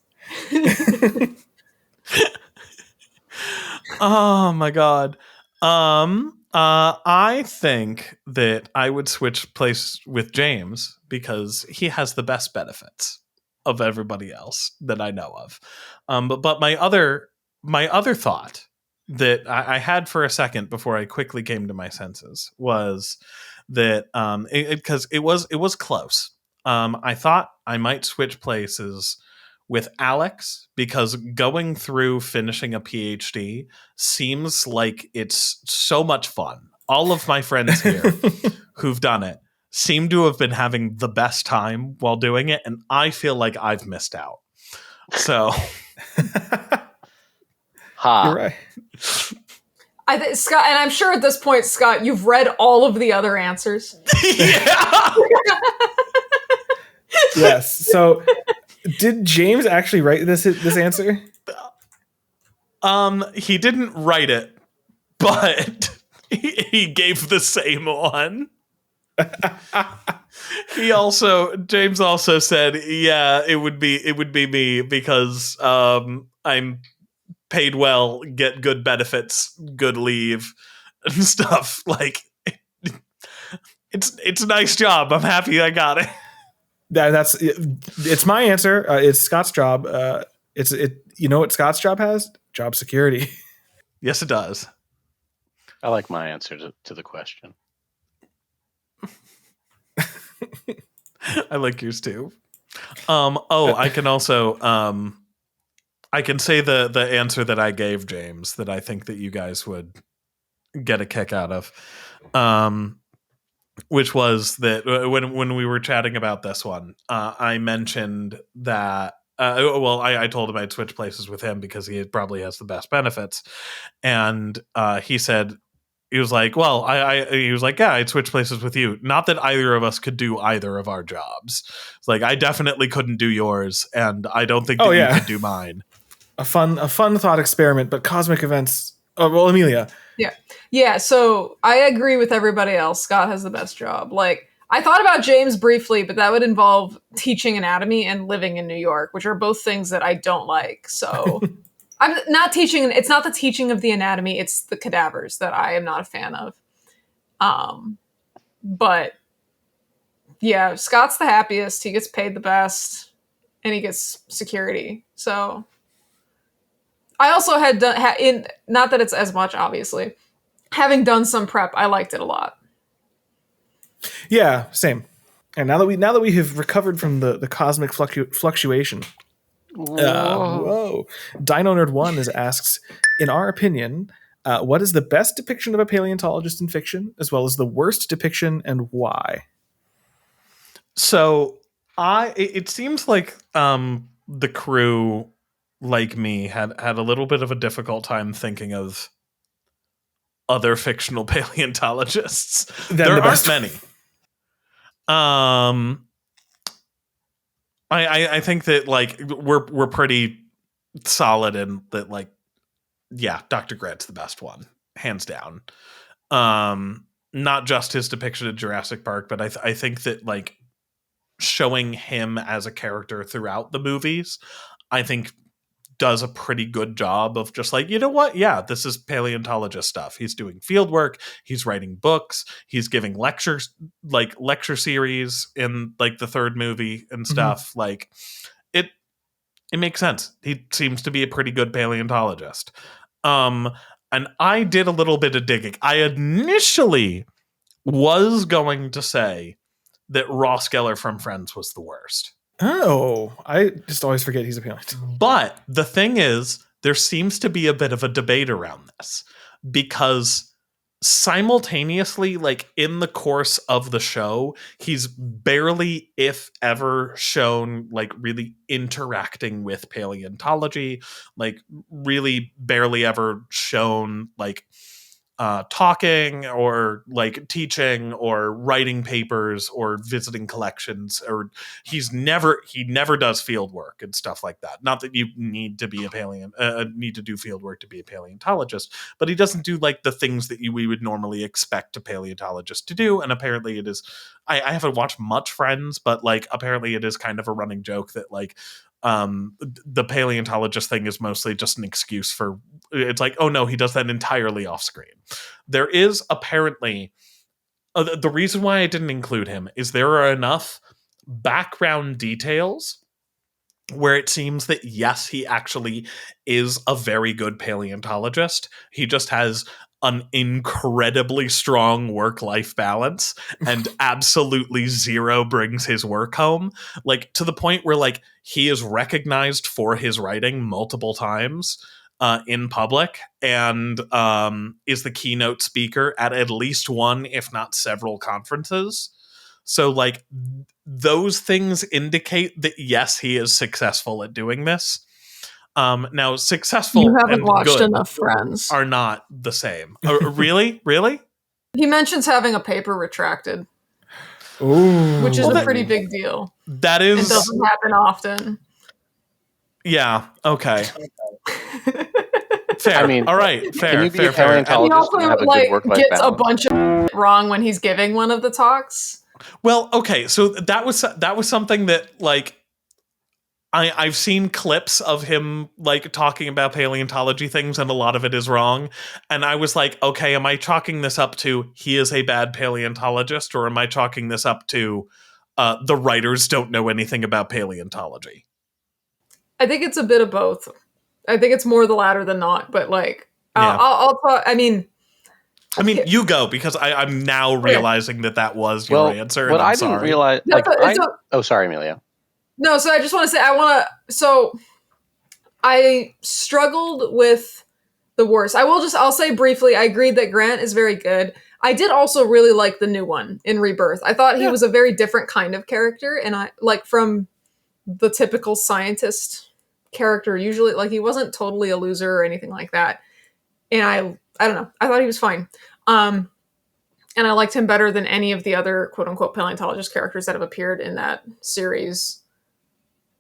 Oh my god. I think that I would switch place with James because he has the best benefits of everybody else that I know of. But my other thought that I had for a second before I quickly came to my senses was that because it was close. I thought I might switch places with Alex because going through finishing a PhD seems like it's so much fun. All of my friends here who've done it seem to have been having the best time while doing it, and I feel like I've missed out. So You're right. I think Scott, and I'm sure at this point, Scott, you've read all of the other answers. yeah. Yes. So, did James actually write this answer? He didn't write it, but he gave the same one. James also said, yeah, it would be me because I'm paid well, get good benefits, good leave and stuff. Like it's a nice job. I'm happy I got it. It's my answer. It's Scott's job. You know what Scott's job has? Job security. Yes, it does. I like my answer to the question. I like yours too. I can also I can say the answer that I gave James that I think that you guys would get a kick out of. Which was that when we were chatting about this one, I mentioned that I told him I'd switch places with him because he probably has the best benefits. And he said, he was like, well, he was like, yeah, I'd switch places with you. Not that either of us could do either of our jobs. It's like, I definitely couldn't do yours. And I don't think that you could do mine. A fun thought experiment, but cosmic events. Oh, well, Amelia. Yeah, so I agree with everybody else. Scott has the best job. Like, I thought about James briefly, but that would involve teaching anatomy and living in New York, which are both things that I don't like. So I'm not teaching. It's not the teaching of the anatomy. It's the cadavers that I am not a fan of. But yeah, Scott's the happiest. He gets paid the best and he gets security. So I also had done not that it's as much, obviously. Having done some prep, I liked it a lot. Yeah, same. And now that we have recovered from the cosmic fluctuation, whoa, Dino Nerd 1 asks, in our opinion, what is the best depiction of a paleontologist in fiction, as well as the worst depiction and why? So it seems like the crew like me, had a little bit of a difficult time thinking of other fictional paleontologists. There aren't many. I think that like we're pretty solid in that, like, yeah, Dr. Grant's the best one, hands down. Not just his depiction of Jurassic Park, but I think that like showing him as a character throughout the movies, I think does a pretty good job of just like, you know what? Yeah, this is paleontologist stuff. He's doing field work. He's writing books. He's giving lectures, like lecture series in like the third movie and stuff. Like it makes sense. He seems to be a pretty good paleontologist. And I did a little bit of digging. I initially was going to say that Ross Geller from Friends was the worst. Oh, I just always forget he's a paleontologist. But the thing is, there seems to be a bit of a debate around this because simultaneously, like in the course of the show, he's barely, if ever, shown like really interacting with paleontology, like really barely ever shown like talking or like teaching or writing papers or visiting collections, or he never does field work and stuff like that. Not that you need to be need to do field work to be a paleontologist, but he doesn't do like the things that we would normally expect a paleontologist to do. And apparently it is, I haven't watched much Friends, but like apparently it is kind of a running joke that like the paleontologist thing is mostly just an excuse for, it's like, oh no, he does that entirely off screen. There is apparently the reason why I didn't include him is there are enough background details where it seems that yes, he actually is a very good paleontologist. He just has an incredibly strong work-life balance and absolutely zero brings his work home, like to the point where like he is recognized for his writing multiple times in public, and is the keynote speaker at least one, if not several conferences. So like those things indicate that yes, he is successful at doing this. Now, successful You haven't and watched good enough Friends. are not the same. Really? Really? He mentions having a paper retracted, Ooh. which is a pretty big deal. That It is... doesn't happen often. Yeah, okay. Fair. I mean, all right, fair. Can you be fair, a paleontologist He and have also a good work-life gets balance? a bunch of wrong when he's giving one of the talks. Well, okay, so that was something that like I've seen clips of him like talking about paleontology things, and a lot of it is wrong. And I was like, okay, am I chalking this up to he is a bad paleontologist, or am I chalking this up to the writers don't know anything about paleontology? I think it's a bit of both. I think it's more the latter than not. But like, Yeah. I'll talk. I mean, you go, because I'm now realizing that was your answer. What and I I'm sorry. didn't realize, like, oh, sorry, Amelia. No, so I just want to say, so I struggled with the worst. I'll say briefly, I agreed that Grant is very good. I did also really like the new one in Rebirth. I thought he was a very different kind of character, and I like from the typical scientist character. Usually, like he wasn't totally a loser or anything like that. And I don't know. I thought he was fine. And I liked him better than any of the other quote unquote paleontologist characters that have appeared in that series.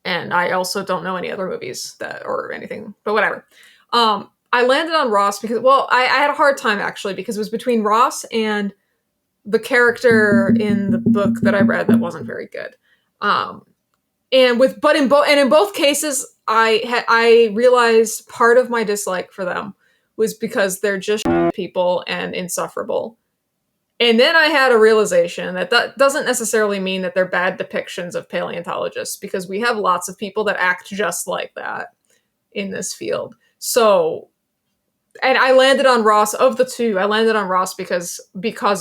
And I also don't know any other movies or anything, but whatever. I landed on Ross because, I had a hard time actually, because it was between Ross and the character in the book that I read that wasn't very good. In both cases, I realized part of my dislike for them was because they're just people and insufferable. And then I had a realization that doesn't necessarily mean that they're bad depictions of paleontologists, because we have lots of people that act just like that in this field. So, and I landed on Ross. Of the two, I landed on Ross because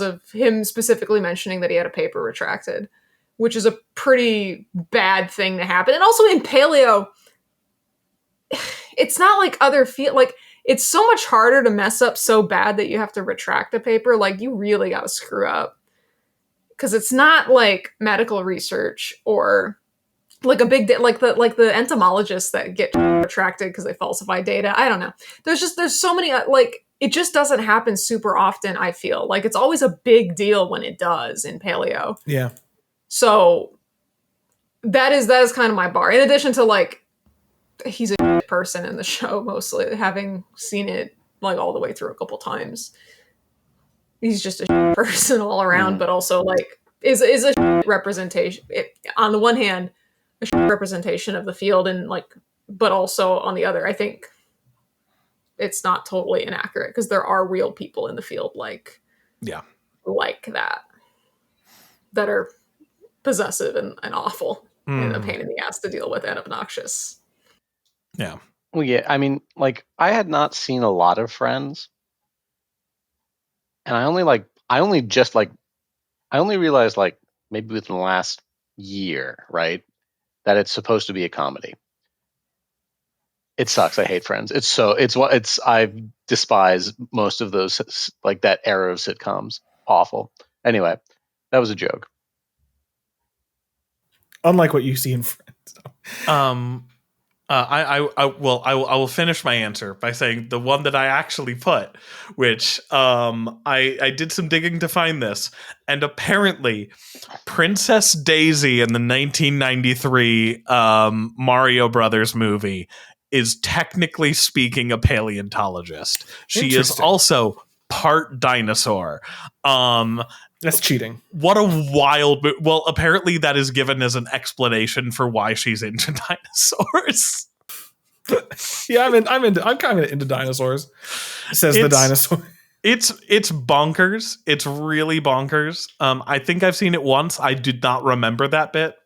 of him specifically mentioning that he had a paper retracted, which is a pretty bad thing to happen. And also in paleo, it's not like other field, like it's so much harder to mess up so bad that you have to retract a paper. Like you really got to screw up, because it's not like medical research or like a big like the entomologists that get attracted because they falsify data. I don't know. There's so many like it just doesn't happen super often. I feel like it's always a big deal when it does in paleo. Yeah. So that is kind of my bar. In addition to like he's a person in the show, mostly having seen it like all the way through a couple times. He's just a person all around, but also like is a representation. On the one hand, a representation of the field, and like, but also on the other, I think it's not totally inaccurate because there are real people in the field like that are possessive and awful and a pain in the ass to deal with and obnoxious. Yeah. Well, yeah. I mean, like, I had not seen a lot of Friends, and I only realized like maybe within the last year, right, that it's supposed to be a comedy. It sucks. I hate Friends. I despise most of those, like that era of sitcoms. Awful. Anyway, that was a joke. Unlike what you see in Friends. I will finish my answer by saying the one that I actually put, which I did some digging to find this, and apparently Princess Daisy in the 1993 Mario Brothers movie is technically speaking a paleontologist. She is also part dinosaur. That's cheating. What a wild... Well, apparently that is given as an explanation for why she's into dinosaurs. Yeah, I'm kind of into dinosaurs, says the dinosaur. It's bonkers. It's really bonkers. I think I've seen it once. I did not remember that bit.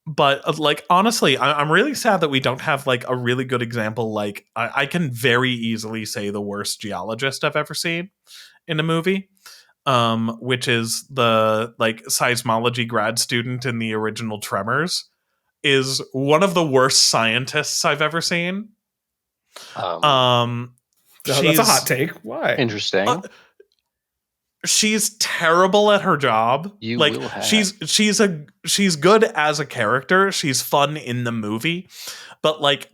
But like, honestly, I'm really sad that we don't have like a really good example. Like I can very easily say the worst geologist I've ever seen in a movie, which is the like seismology grad student in the original Tremors, is one of the worst scientists I've ever seen. That's a hot take. Why? Interesting. She's terrible at her job. She's good as a character. She's fun in the movie, but like,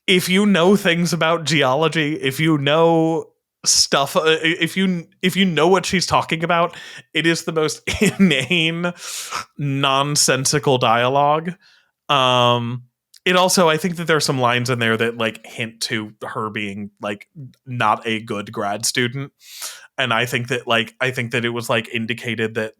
if you know things about geology, if you know stuff, if you know what she's talking about, it is the most inane, nonsensical dialogue. It also, I think that there's some lines in there that like hint to her being like not a good grad student, and I think that it was like indicated that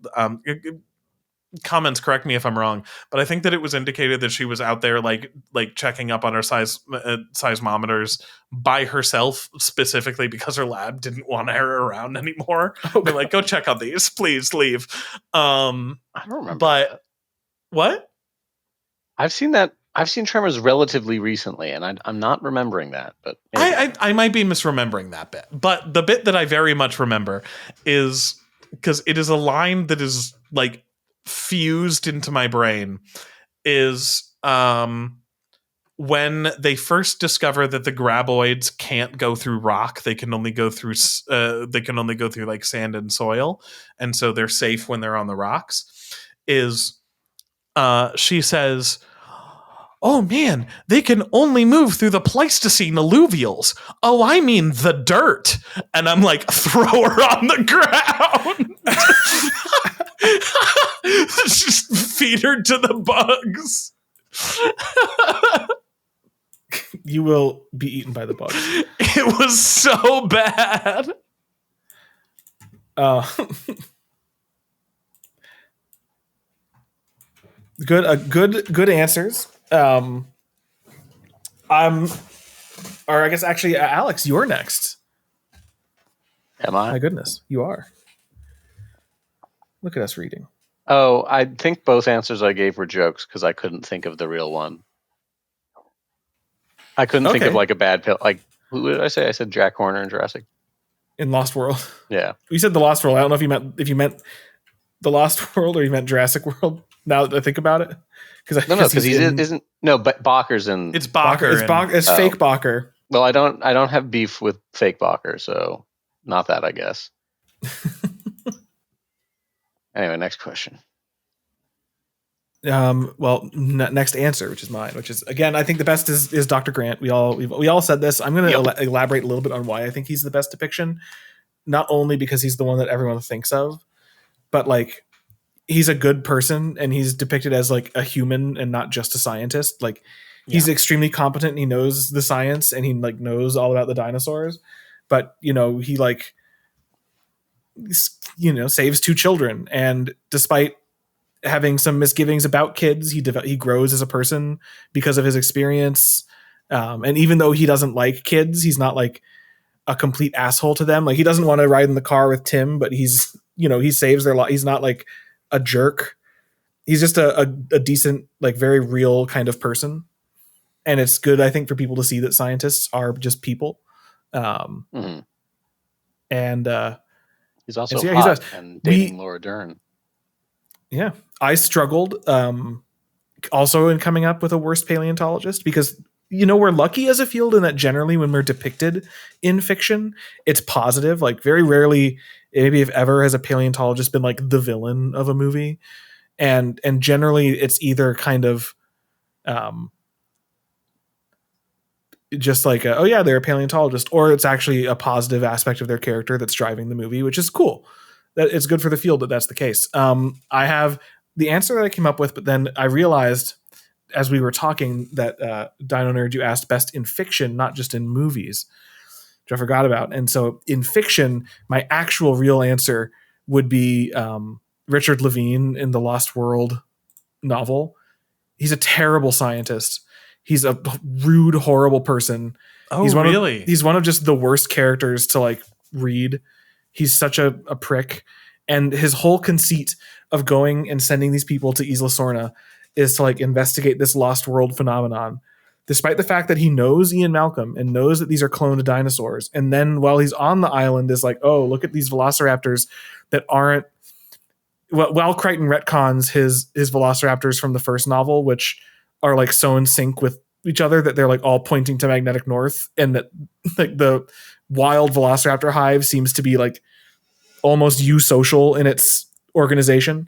comments, correct me if I'm wrong, but I think that it was indicated that she was out there like checking up on her seismometers by herself, specifically because her lab didn't want her around anymore. They're like, go check on these, please leave. I don't remember. But that. What? I've seen Tremors relatively recently, and I'm not remembering that. But I might be misremembering that bit. But the bit that I very much remember is because it is a line that is like fused into my brain, is when they first discover that the graboids can't go through rock, they can only go through like sand and soil, and so they're safe when they're on the rocks. She says, "Oh man, they can only move through the Pleistocene alluvials. Oh, I mean the dirt." And I'm like, throw her on the ground. Just feed her to the bugs. You will be eaten by the bugs. It was so bad. Good answers. I guess actually, Alex, you're next. Am I? My goodness, you are. Look at us reading. Oh, I think both answers I gave were jokes because I couldn't think of the real one. I couldn't think of like a bad pill. Like, who did I say? I said Jack Horner in Jurassic. In Lost World. Yeah. You said the Lost World. I don't know if you meant the Lost World or you meant Jurassic World. Now that I think about it, because but Bakker's in. It's Bakker. It's fake Bakker. Well, I don't have beef with fake Bakker, so not that, I guess. Anyway, next question. Next answer, which is mine, which is, again, I think the best is Dr. Grant. We all said this. I'm going to elaborate a little bit on why I think he's the best depiction. Not only because he's the one that everyone thinks of, but like he's a good person and he's depicted as like a human and not just a scientist. Like he's extremely competent and he knows the science and he like knows all about the dinosaurs, but he like, saves 2 children. And despite having some misgivings about kids, he grows as a person because of his experience. And even though he doesn't like kids, he's not like a complete asshole to them. Like he doesn't want to ride in the car with Tim, but he saves their life. He's not like a jerk. He's just a decent, like very real kind of person. And it's good, I think, for people to see that scientists are just people. And he's also hot and dating Laura Dern. Yeah. I struggled also in coming up with a worst paleontologist because we're lucky as a field in that generally when we're depicted in fiction, it's positive. Like very rarely, maybe if ever, has a paleontologist been like the villain of a movie. And generally it's either kind of just like, they're a paleontologist, or it's actually a positive aspect of their character that's driving the movie, which is cool. That it's good for the field that that's the case. I have the answer that I came up with, but then I realized as we were talking that Dino Nerd, you asked best in fiction, not just in movies, which I forgot about. And so in fiction, my actual real answer would be Richard Levine in the Lost World novel. He's a terrible scientist. He's a rude, horrible person. Oh, he's really? He's one of just the worst characters to like read. He's such a prick. And his whole conceit of going and sending these people to Isla Sorna is to like investigate this lost world phenomenon, despite the fact that he knows Ian Malcolm and knows that these are cloned dinosaurs. And then while he's on the island is like, oh, look at these velociraptors that aren't, while Crichton retcons his velociraptors from the first novel, which are like so in sync with each other that they're like all pointing to magnetic north, and that like the wild velociraptor hive seems to be like almost eusocial in its organization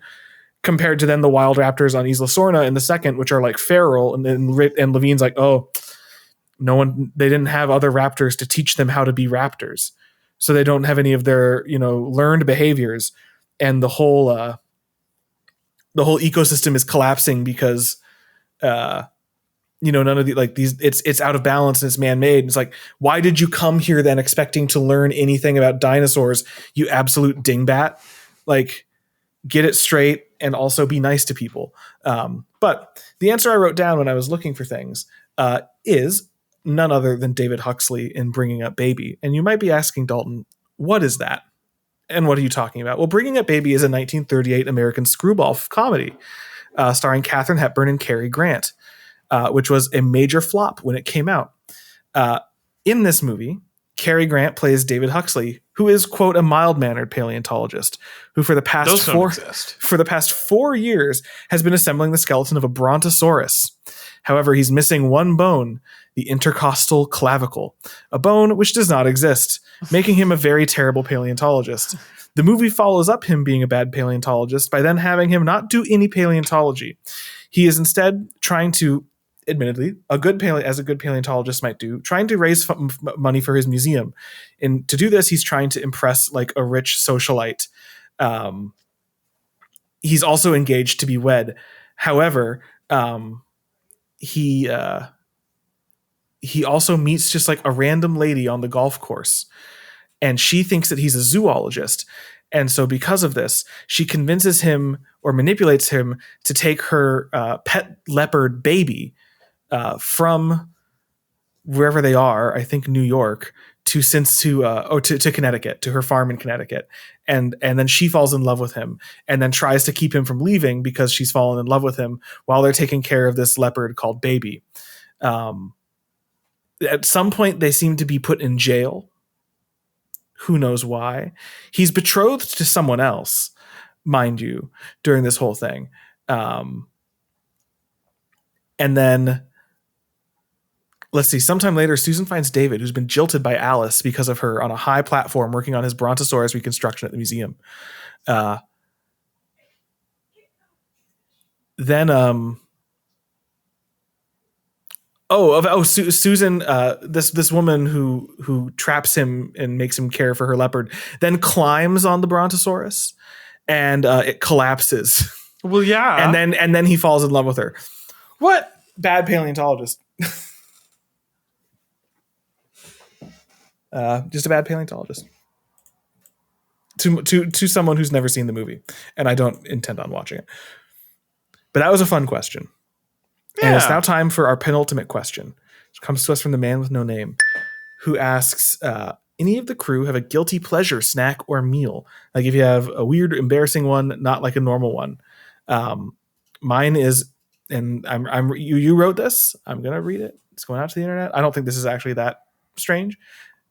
compared to then the wild raptors on Isla Sorna in the second, which are like feral. And Levine's like, oh, they didn't have other raptors to teach them how to be raptors. So they don't have any of their, learned behaviors. And the whole ecosystem is collapsing because, none of the, like these, it's out of balance and it's man-made. It's like, why did you come here then expecting to learn anything about dinosaurs, you absolute dingbat? Like, get it straight and also be nice to people. But the answer I wrote down when I was looking for things is none other than David Huxley in Bringing Up Baby. And you might be asking, Dalton, what is that? And what are you talking about? Well, Bringing Up Baby is a 1938 American screwball comedy starring Katharine Hepburn and Cary Grant, which was a major flop when it came out. In this movie, Cary Grant plays David Huxley, who is, quote, a mild-mannered paleontologist who for the past 4 years has been assembling the skeleton of a brontosaurus. However, he's missing one bone, the intercostal clavicle, a bone which does not exist, making him a very terrible paleontologist. The movie follows up him being a bad paleontologist by then having him not do any paleontology. He is instead trying to, admittedly, as a good paleontologist might do, trying to raise money for his museum. And to do this, he's trying to impress like a rich socialite. He's also engaged to be wed. However, he also meets just like a random lady on the golf course, and she thinks that he's a zoologist. And so because of this, she convinces him or manipulates him to take her pet leopard baby from wherever they are, I think New York, to Connecticut, to her farm in Connecticut. And then she falls in love with him and then tries to keep him from leaving because she's fallen in love with him while they're taking care of this leopard called Baby. At some point, they seem to be put in jail. Who knows why? He's betrothed to someone else, mind you, during this whole thing. And then, let's see, sometime later, Susan finds David, who's been jilted by Alice because of her, on a high platform working on his brontosaurus reconstruction at the museum. then Susan, this woman who traps him and makes him care for her leopard, then climbs on the Brontosaurus, and it collapses. Well, yeah, and then he falls in love with her. What? Bad paleontologist. Just a bad paleontologist. To someone who's never seen the movie, and I don't intend on watching it. But that was a fun question. Yeah. And it's now time for our penultimate question, which comes to us from the man with no name, who asks, any of the crew have a guilty pleasure snack or meal? Like if you have a weird, embarrassing one, not like a normal one. Mine is, and you wrote this. I'm going to read it. It's going out to the internet. I don't think this is actually that strange.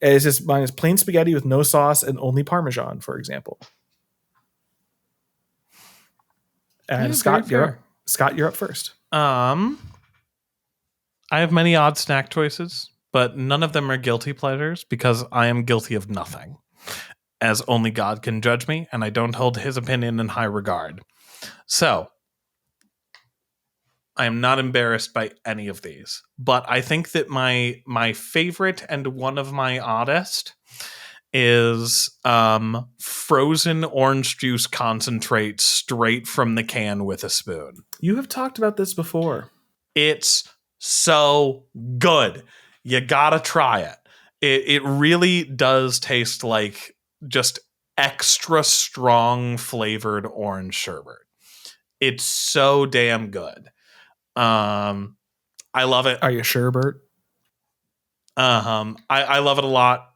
It's just, mine is plain spaghetti with no sauce and only Parmesan, for example. And Scott, you're up first. I have many odd snack choices, but none of them are guilty pleasures because I am guilty of nothing, as only God can judge me, and I don't hold his opinion in high regard. So, I am not embarrassed by any of these, but I think that my favorite and one of my oddest is frozen orange juice concentrate straight from the can with a spoon. You have talked about this before. It's so good. You gotta try it. It really does taste like just extra strong flavored orange sherbet. It's so damn good. I love it. Are you sure, Bert? I love it a lot.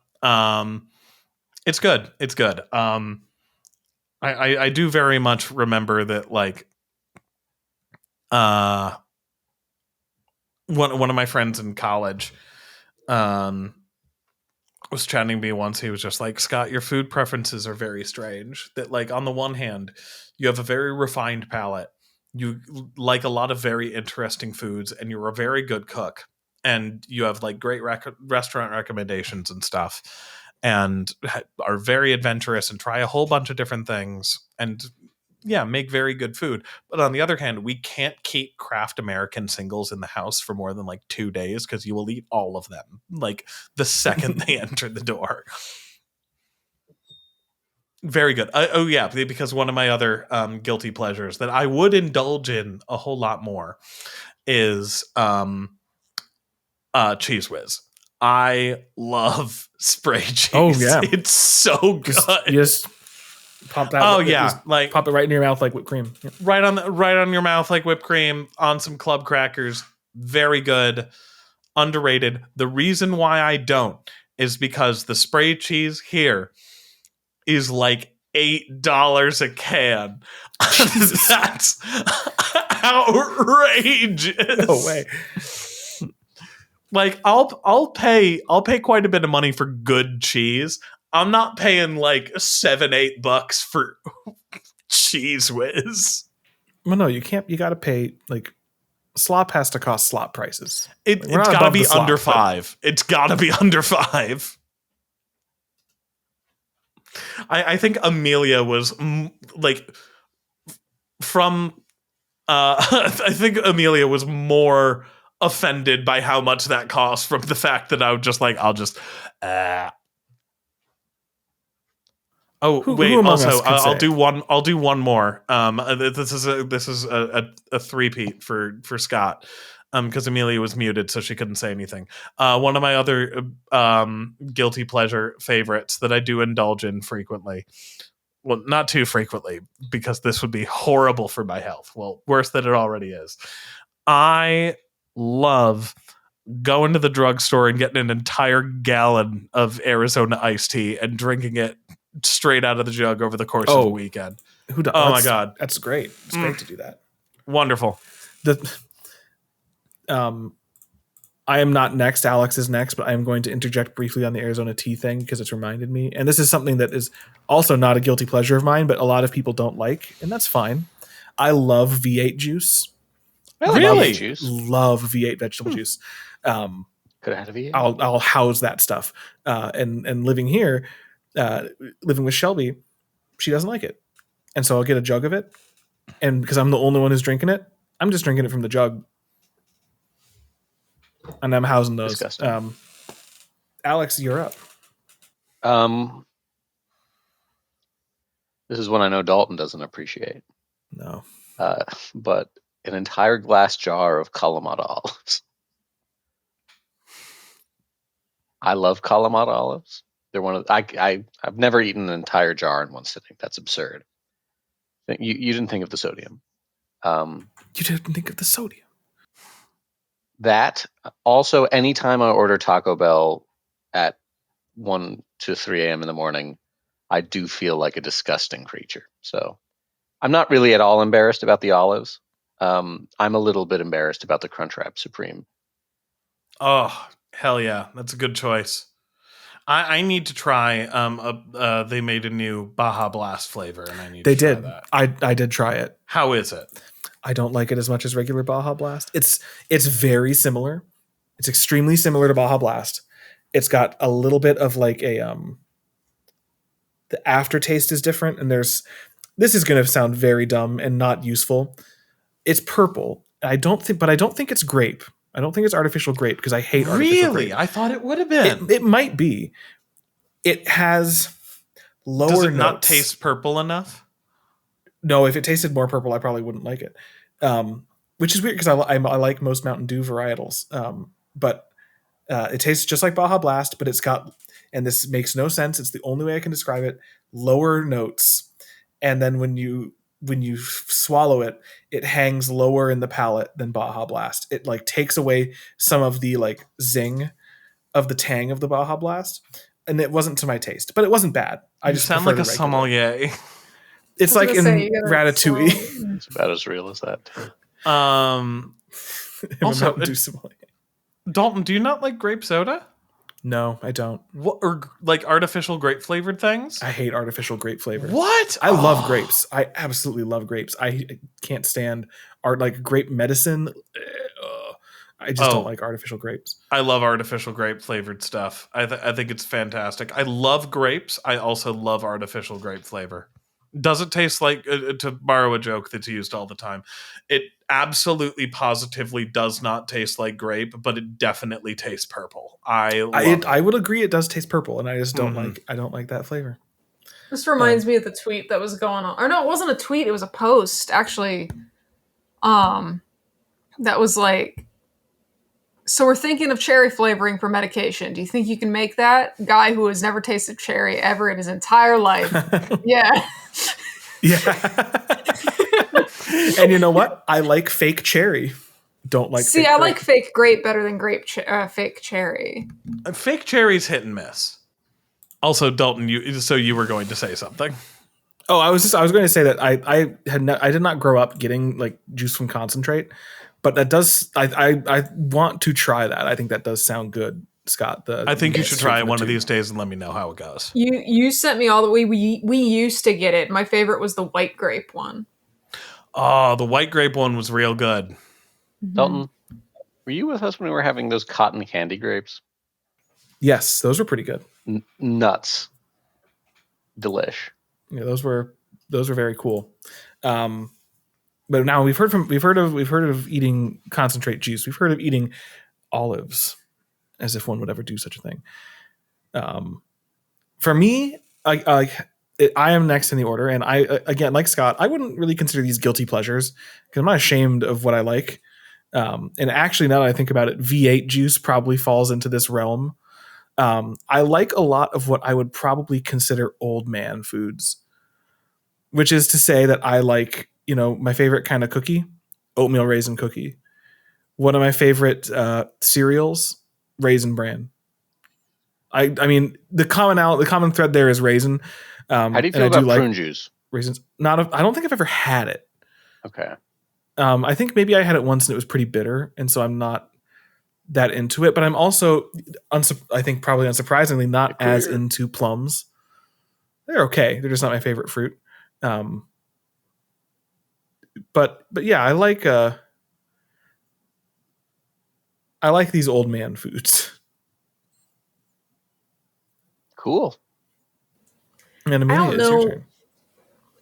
It's good. It's good. I do very much remember that, like, one of my friends in college, was chatting to me once. He was just like, Scott, your food preferences are very strange. That, like, on the one hand, you have a very refined palate. You like a lot of very interesting foods, and you're a very good cook, and you have like great restaurant recommendations and stuff, and are very adventurous and try a whole bunch of different things, and make very good food. But on the other hand, we can't keep Kraft American singles in the house for more than like 2 days because you will eat all of them like the second they enter the door. Very good. Because one of my other guilty pleasures that I would indulge in a whole lot more is Cheese Whiz. I love spray cheese. Oh yeah, it's so good. Just pop that. Oh yeah, like pop it right in your mouth like whipped cream. Yeah. Right on your mouth like whipped cream on some club crackers. Very good. Underrated. The reason why I don't is because the spray cheese here is like $8 a can. That's outrageous. No way. Like I'll pay quite a bit of money for good cheese. I'm not paying like $7-8 for Cheese Whiz. Well, no, you can't. You got to pay, like, slop has to cost slop prices. It's got to be under $5. It's got to be under $5. I think Amelia was like from. I think Amelia was more offended by how much that cost from the fact that I would just like I'll just. I'll do one. I'll do one more. This is a three-peat for Scott. Because Amelia was muted, so she couldn't say anything. One of my other guilty pleasure favorites that I do indulge in frequently. Well, not too frequently, because this would be horrible for my health. Well, worse than it already is. I love going to the drugstore and getting an entire gallon of Arizona iced tea and drinking it straight out of the jug over the course of the weekend. My God. That's great. It's great to do that. Wonderful. I am not next. Alex is next, but I am going to interject briefly on the Arizona tea thing because it's reminded me. And this is something that is also not a guilty pleasure of mine, but a lot of people don't like, and that's fine. I love V8 juice. Really? Love V8 vegetable juice. Could have had a V8. I'll house that stuff. And living here, living with Shelby, she doesn't like it. And so I'll get a jug of it. And because I'm the only one who's drinking it, I'm just drinking it from the jug. And I'm housing those. Disgusting. Alex, you're up. This is one I know Dalton doesn't appreciate. No. But an entire glass jar of Kalamata olives. I love Kalamata olives. They're one of I've never eaten an entire jar in one sitting. That's absurd. You didn't think of the sodium. You didn't think of the sodium. That also, anytime I order Taco Bell at 1 to 3 a.m. in the morning, I do feel like a disgusting creature. So I'm not really at all embarrassed about the olives. I'm a little bit embarrassed about the Crunchwrap Supreme. Oh, hell yeah. That's a good choice. I need to try. They made a new Baja Blast flavor, and I need to try that. I did try it. How is it? I don't like it as much as regular Baja Blast. It's very similar. It's extremely similar to Baja Blast. It's got a little bit of like a the aftertaste is different, and this is going to sound very dumb and not useful. It's purple. I don't think it's grape. I don't think it's artificial grape because I hate artificial grape. Really? I thought it would have been. It might be. It has lower Does it notes. not taste purple enough? No, if it tasted more purple, I probably wouldn't like it. Which is weird because I like most Mountain Dew varietals. But it tastes just like Baja Blast, but it's got, and this makes no sense, it's the only way I can describe it, lower notes. And then when you swallow it, it hangs lower in the palate than Baja Blast. It like takes away some of the like zing of the tang of the Baja Blast. And it wasn't to my taste, but it wasn't bad. I just sound like a sommelier. It's like in Ratatouille. It's about as real as that. Also, Dalton, do you not like grape soda? No, I don't. What, or like artificial grape flavored things? I hate artificial grape flavors. What? I love grapes. I absolutely love grapes. I can't stand like grape medicine. I just don't like artificial grapes. I love artificial grape flavored stuff. I think it's fantastic. I love grapes. I also love artificial grape flavor. Does it taste like, to borrow a joke that's used all the time, it absolutely positively does not taste like grape, but it definitely tastes purple. I would agree it does taste purple, and I just don't like that flavor. This reminds me of the tweet that was going on. Or no, it wasn't a tweet, it was a post, actually. That was like, so we're thinking of cherry flavoring for medication. Do you think you can make that? Guy who has never tasted cherry ever in his entire life. Yeah. Yeah. And you know what? I like fake cherry. Don't like See, fake I grape. like fake grape better than fake cherry. Fake cherry's hit and miss. Also, Dalton, you were going to say something. Oh, I was going to say that I did not grow up getting like juice from concentrate, but that does I want to try that. I think that does sound good, Scott. I think you should try it one of these days and let me know how it goes. You sent me all the way. We used to get it. My favorite was the white grape one. Oh, the white grape one was real good. Mm-hmm. Dalton, were you with us when we were having those cotton candy grapes? Yes, those were pretty good. Nuts. Delish. Yeah, those were very cool. But now we've heard of eating concentrate juice. We've heard of eating olives, as if one would ever do such a thing. For me, I am next in the order, and I again, like Scott, I wouldn't really consider these guilty pleasures because I'm not ashamed of what I like. And actually, now that I think about it, V8 juice probably falls into this realm. I like a lot of what I would probably consider old man foods, which is to say that I like, my favorite kind of cookie, oatmeal raisin cookie. One of my favorite cereals, Raisin Bran. I mean, the common thread there is raisin. How do you feel about prune juice? Raisins. I don't think I've ever had it. Okay. I think maybe I had it once and it was pretty bitter, and so I'm not that into it. But I'm also, I think probably unsurprisingly, not as into plums. They're okay. They're just not my favorite fruit. But yeah, I like these old man foods. Cool. And Amelia, it's your turn.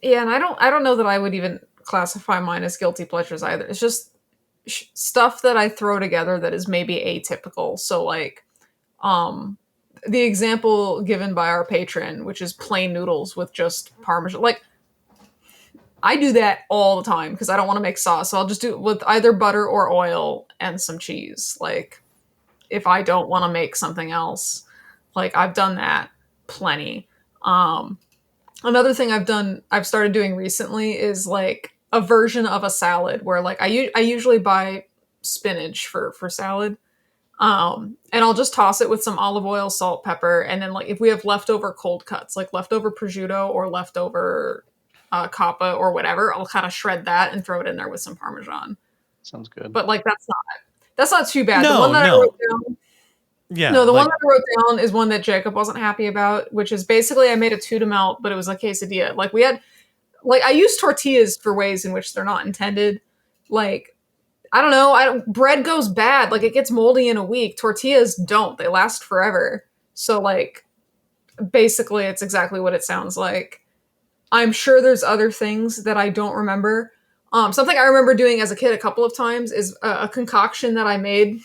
Yeah, and I don't know that I would even classify mine as guilty pleasures either. It's just stuff that I throw together that is maybe atypical. So like, the example given by our patron, which is plain noodles with just Parmesan, like I do that all the time because I don't want to make sauce. So I'll just do it with either butter or oil and some cheese. Like if I don't want to make something else, like I've done that plenty. Another thing I've started doing recently is like a version of a salad where like I usually buy spinach for salad. And I'll just toss it with some olive oil, salt, pepper, and then like if we have leftover cold cuts, like leftover prosciutto or leftover coppa or whatever, I'll kind of shred that and throw it in there with some Parmesan. Sounds good. But like that's not too bad. No, the one that no. I wrote down, Yeah. no, the one that I wrote down is one that Jacob wasn't happy about, which is basically I made a tuna melt, but it was a quesadilla. Like we had, like I use tortillas for ways in which they're not intended. Like I don't know, bread goes bad, like it gets moldy in a week. Tortillas don't; they last forever. So like, basically, it's exactly what it sounds like. I'm sure there's other things that I don't remember. Something I remember doing as a kid a couple of times is a concoction that I made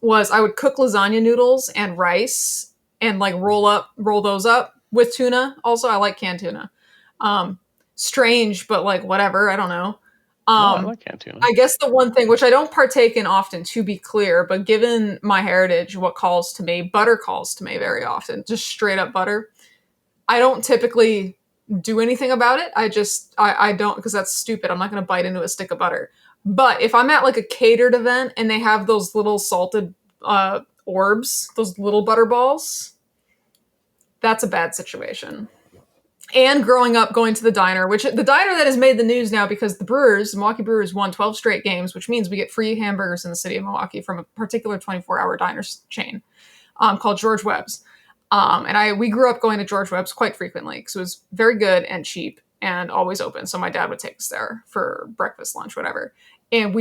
was I would cook lasagna noodles and rice and like roll those up with tuna. Also, I like canned tuna. Strange, but like whatever. I don't know. I like canned tuna. I guess the one thing which I don't partake in often, to be clear, but given my heritage, what calls to me, butter calls to me very often, just straight up butter. I don't typically do anything about it. I don't, because that's stupid. I'm not going to bite into a stick of butter. But if I'm at like a catered event and they have those little salted orbs, those little butter balls, that's a bad situation. And growing up going to the diner, which the diner that has made the news now because the Milwaukee Brewers won 12 straight games, which means we get free hamburgers in the city of Milwaukee from a particular 24-hour diner chain called George Webb's. And we grew up going to George Webb's quite frequently because it was very good and cheap and always open. So my dad would take us there for breakfast, lunch, whatever. And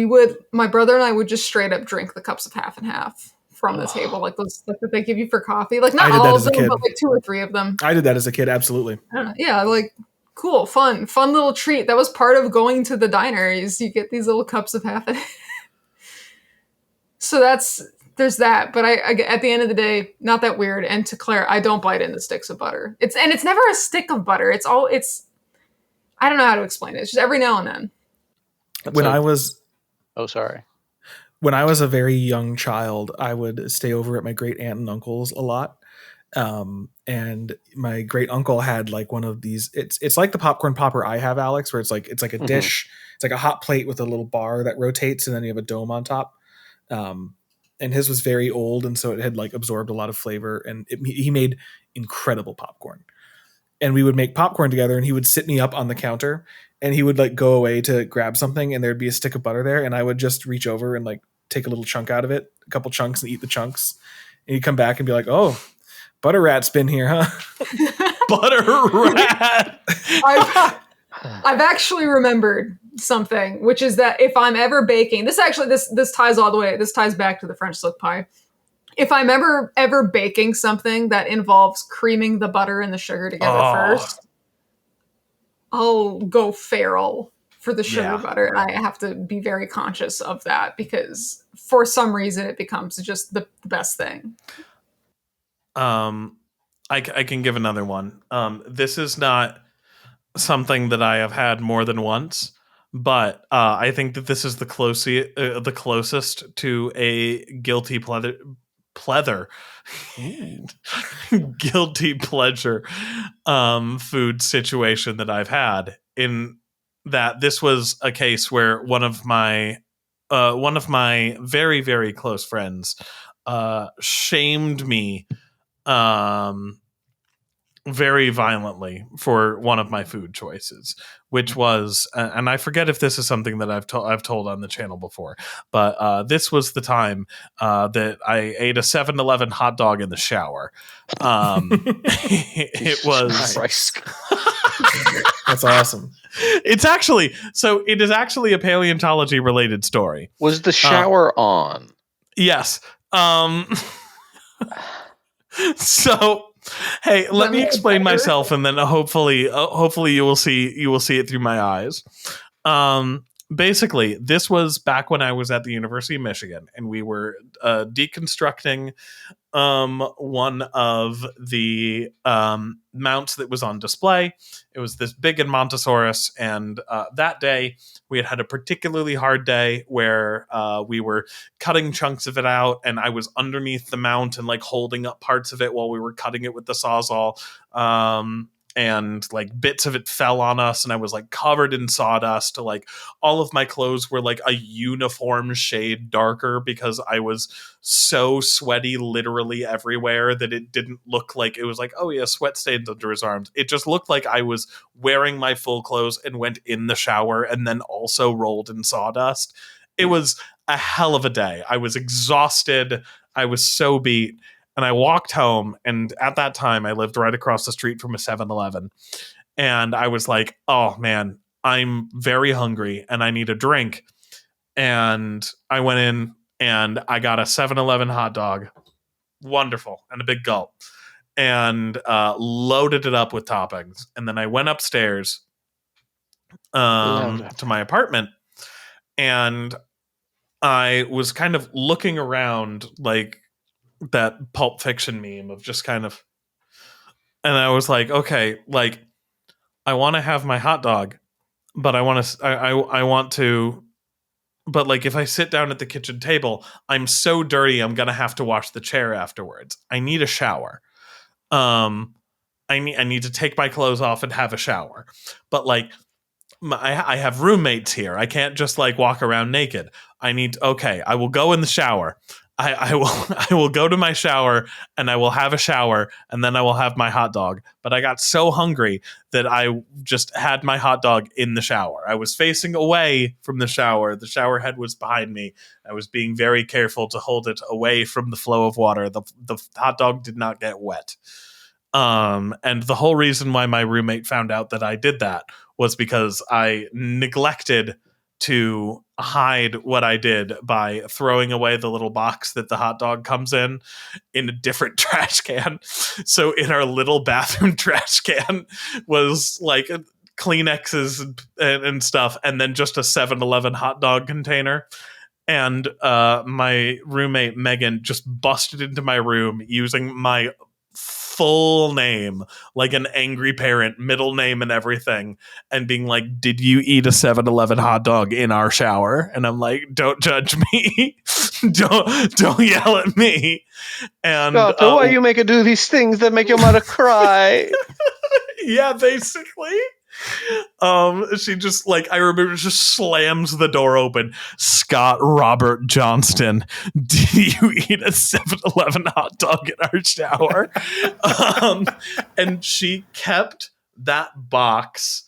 my brother and I would just straight up drink the cups of half and half from the table, like those like that they give you for coffee. Like not all of them, but like 2 or 3 of them. I did that as a kid, absolutely. Yeah, like cool, fun little treat. That was part of going to the diner. Is you get these little cups of half and half. So there's that. But I at the end of the day, not that weird. And to Claire, I don't bite into sticks of butter. It's never a stick of butter. It's I don't know how to explain it. It's just every now and then. When I was a very young child, I would stay over at my great aunt and uncle's a lot. And my great uncle had like one of these, it's like the popcorn popper I have, Alex, where it's like a dish. It's like a hot plate with a little bar that rotates and then you have a dome on top. And his was very old. And so it had like absorbed a lot of flavor and he made incredible popcorn. And we would make popcorn together and he would sit me up on the counter and he would like go away to grab something and there'd be a stick of butter there. And I would just reach over and like take a little chunk out of it, a couple chunks, and eat the chunks. And he'd come back and be like, "Oh, butter rat's been here, huh?" Butter rat. I've actually remembered something, which is that if I'm ever baking, this ties all the way. This ties back to the French silk pie. If I'm ever baking something that involves creaming the butter and the sugar together first, I'll go feral for the sugar butter. And I have to be very conscious of that because for some reason it becomes just the best thing. I can give another one. This is not something that I have had more than once, but I think that this is the closest to a guilty pleather. Guilty pleasure food situation that I've had, in that this was a case where one of my very, very close friends shamed me very violently for one of my food choices, which was, and I forget if this is something that I've told on the channel before, but this was the time that I ate a 7-Eleven hot dog in the shower. It was That's awesome. It is actually a paleontology related story. Was the shower on? Yes. So, hey, let me explain myself, and then hopefully you will see it through my eyes. Basically, this was back when I was at the University of Michigan, and we were deconstructing one of the mounts that was on display. It was this big Edmontosaurus, and that day we had a particularly hard day where we were cutting chunks of it out, and I was underneath the mount and like holding up parts of it while we were cutting it with the Sawzall. And like bits of it fell on us, and I was like covered in sawdust. Like all of my clothes were like a uniform shade darker because I was so sweaty literally everywhere that it didn't look like it was like, oh yeah, sweat stains under his arms. It just looked like I was wearing my full clothes and went in the shower and then also rolled in sawdust. It was a hell of a day. I was exhausted. I was so beat. And I walked home, and at that time, I lived right across the street from a 7-Eleven. And I was like, oh man, I'm very hungry and I need a drink. And I went in and I got a 7-Eleven hot dog. Wonderful. And a big gulp. And loaded it up with toppings. And then I went upstairs to my apartment. And I was kind of looking around like that Pulp Fiction meme of just kind of, and I was like, okay, like I want to have my hot dog, but I want to, but like if I sit down at the kitchen table, I'm so dirty, I'm gonna have to wash the chair afterwards. I need a shower. I need to take my clothes off and have a shower, but like I have roommates here. I can't just like walk around naked. I will go in the shower. I will go to my shower and I will have a shower and then I will have my hot dog. But I got so hungry that I just had my hot dog in the shower. I was facing away from the shower. The shower head was behind me. I was being very careful to hold it away from the flow of water. The hot dog did not get wet. And the whole reason why my roommate found out that I did that was because I neglected to hide what I did by throwing away the little box that the hot dog comes in a different trash can. So in our little bathroom trash can was like Kleenexes and stuff, and then just a 7-Eleven hot dog container. And my roommate Megan just busted into my room using my full name, like an angry parent, middle name and everything, and being like, did you eat a 7-Eleven hot dog in our shower? And I'm like, don't judge me. don't yell at me. And Scott, why you make her do these things that make your mother cry? Yeah, basically. She just like, I remember, just slams the door open. Scott Robert Johnston, did you eat a 7-Eleven hot dog in our shower? And she kept that box.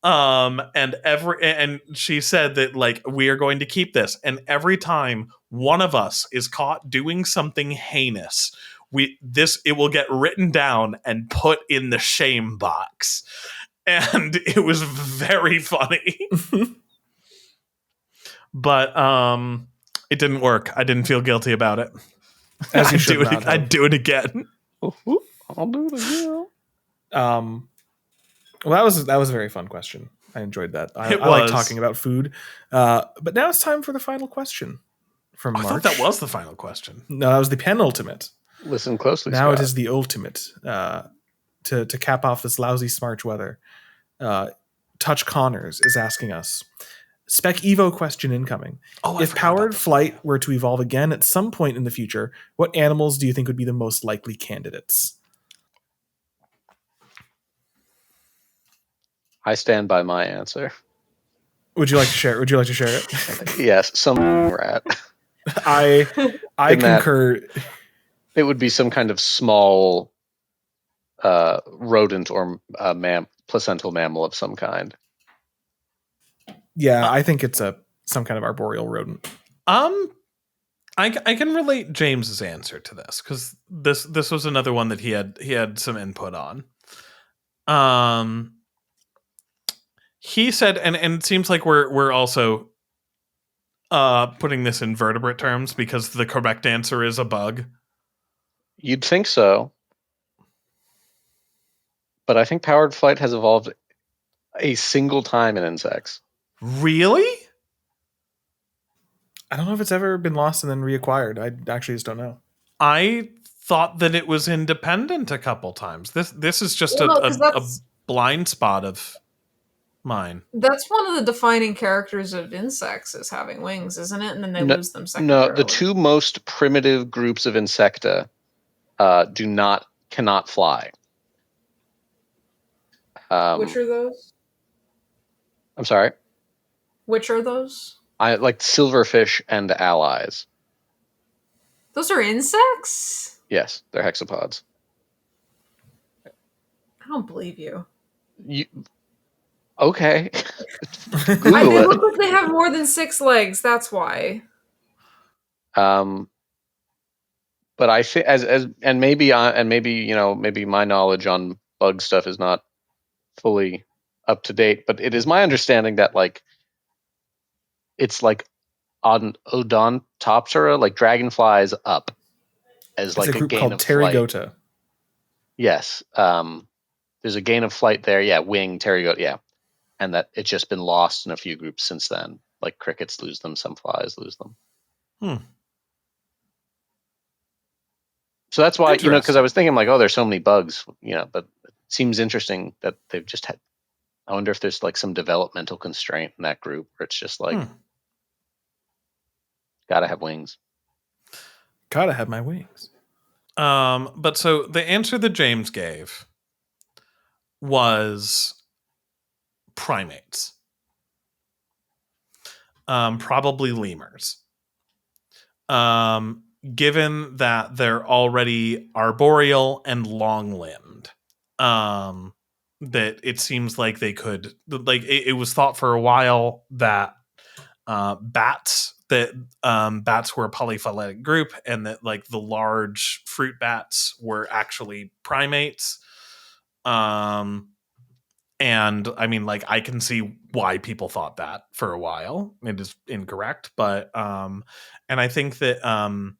And she said that like, we are going to keep this, and every time one of us is caught doing something heinous, it will get written down and put in the shame box. And it was very funny. But it didn't work. I didn't feel guilty about it. As you should not have. I'd do it again. I'll do it again. Well, that was a very fun question. I enjoyed that. I like talking about food. But now it's time for the final question from March. I thought that was the final question. No, that was the penultimate. Listen closely, Now Scott. it is the ultimate. To cap off this lousy Smarch weather. Touch Connors is asking us, Spec Evo question incoming. If powered flight were to evolve again at some point in the future, what animals do you think would be the most likely candidates? I stand by my answer. Would you like to share it? Yes, some rat. I concur. It would be some kind of small rodent or placental mammal of some kind. Yeah, I think it's some kind of arboreal rodent. I can relate James's answer to this because this was another one that he had some input on. He said, and it seems like we're also putting this in vertebrate terms because the correct answer is a bug. You'd think so. But I think powered flight has evolved a single time in insects. Really? I don't know if it's ever been lost and then reacquired. I actually just don't know. I thought that it was independent a couple times. This is just Well, no, 'cause a that's- blind spot of mine. That's one of the defining characters of insects is having wings, isn't it? And then they No- lose them secondarily. No, the two most primitive groups of insecta cannot fly. Which are those? I'm sorry. Which are those? I like silverfish and allies. Those are insects? Yes, they're hexapods. I don't believe you. Okay. They Google it. look like they have more than 6 legs. That's why. But I think maybe my knowledge on bug stuff is not fully up to date. But it is my understanding that like it's like on Odontoptera, like dragonflies up as like It's a group gain called of flight. Pterygota. Yes. There's a gain of flight there. Yeah, wing Pterygota. Yeah, and that it's just been lost in a few groups since then. Like crickets lose them, some flies lose them. So that's why, because I was thinking like, oh, there's so many bugs, but it seems interesting that they've just had. I wonder if there's like some developmental constraint in that group where it's just like, gotta have wings. Gotta have my wings. But so the answer that James gave was primates. Probably lemurs. Given that they're already arboreal and long-limbed, that it seems like they could, like it was thought for a while that bats were a polyphyletic group, and that like the large fruit bats were actually primates. And I mean, like, I can see why people thought that for a while. It is incorrect, but and I think that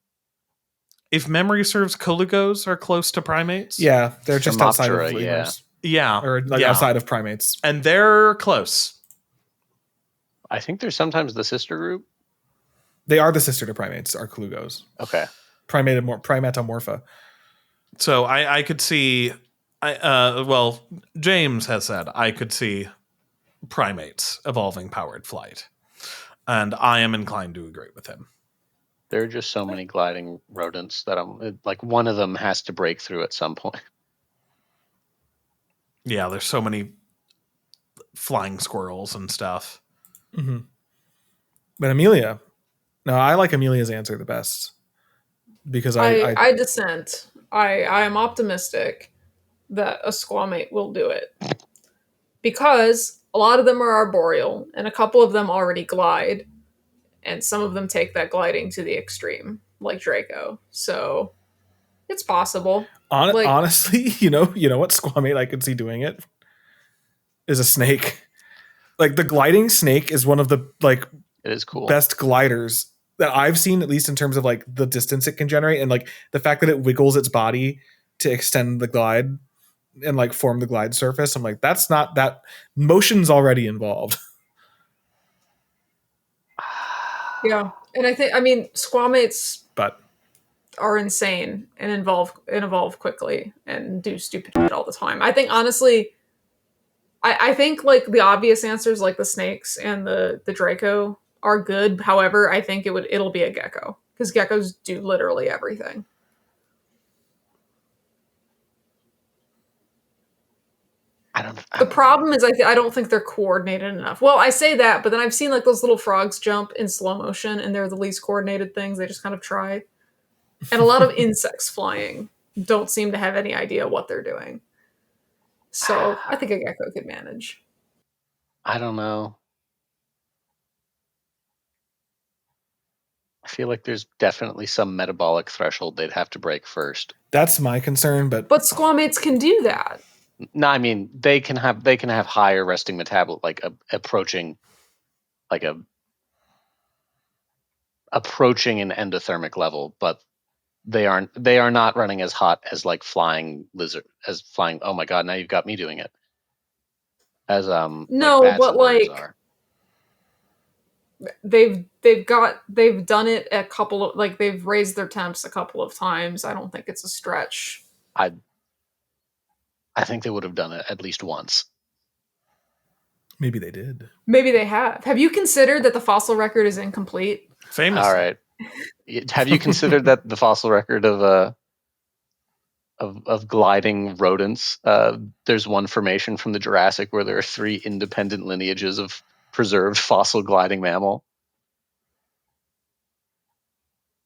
if memory serves, colugos are close to primates. Yeah, they're just outside of Homoptera, lemurs. Yeah, Or like outside of primates. and they're close. I think there's sometimes the sister group. They are the sister to primates, are colugos. Okay. Primatomorpha. So I could see, James has said I could see primates evolving powered flight, and I am inclined to agree with him. There are just so many gliding rodents that I'm like, one of them has to break through at some point. Yeah, there's so many flying squirrels and stuff. Mm-hmm. But Amelia, no, I like Amelia's answer the best because I dissent. I am optimistic that a squamate will do it because a lot of them are arboreal and a couple of them already glide, and some of them take that gliding to the extreme, like Draco. So it's possible. Honestly, you know what squamate I could see doing it is a snake. Like the gliding snake is one of the like it is cool best gliders that I've seen, at least in terms of like the distance it can generate and like the fact that it wiggles its body to extend the glide and like form the glide surface. I'm like, that's not that motion's already involved. Yeah, and I mean squamates but are insane and evolve quickly and do stupid shit all the time. I think honestly, I think like the obvious answers like the snakes and the Draco are good. However, I think it'll be a gecko because geckos do literally everything. The problem is I don't think they're coordinated enough. Well, I say that, but then I've seen like those little frogs jump in slow motion and they're the least coordinated things. They just kind of try. And a lot of insects flying don't seem to have any idea what they're doing. So I think a gecko could manage. I don't know. I feel like there's definitely some metabolic threshold they'd have to break first. That's my concern, but squamates can do that. No, I mean they can have higher resting metabolism, like approaching an endothermic level, but they are not running as hot as like flying lizard as flying. Oh my god! Now you've got me doing it. As no, like bats but and birds like are. they've done it a couple of, like, they've raised their temps a couple of times. I don't think it's a stretch. I think they would have done it at least once. Maybe they did. Maybe they have. Have you considered that the fossil record is incomplete? Famous. All right. Have you considered that the fossil record of gliding rodents? There's one formation from the Jurassic where there are 3 independent lineages of preserved fossil gliding mammal.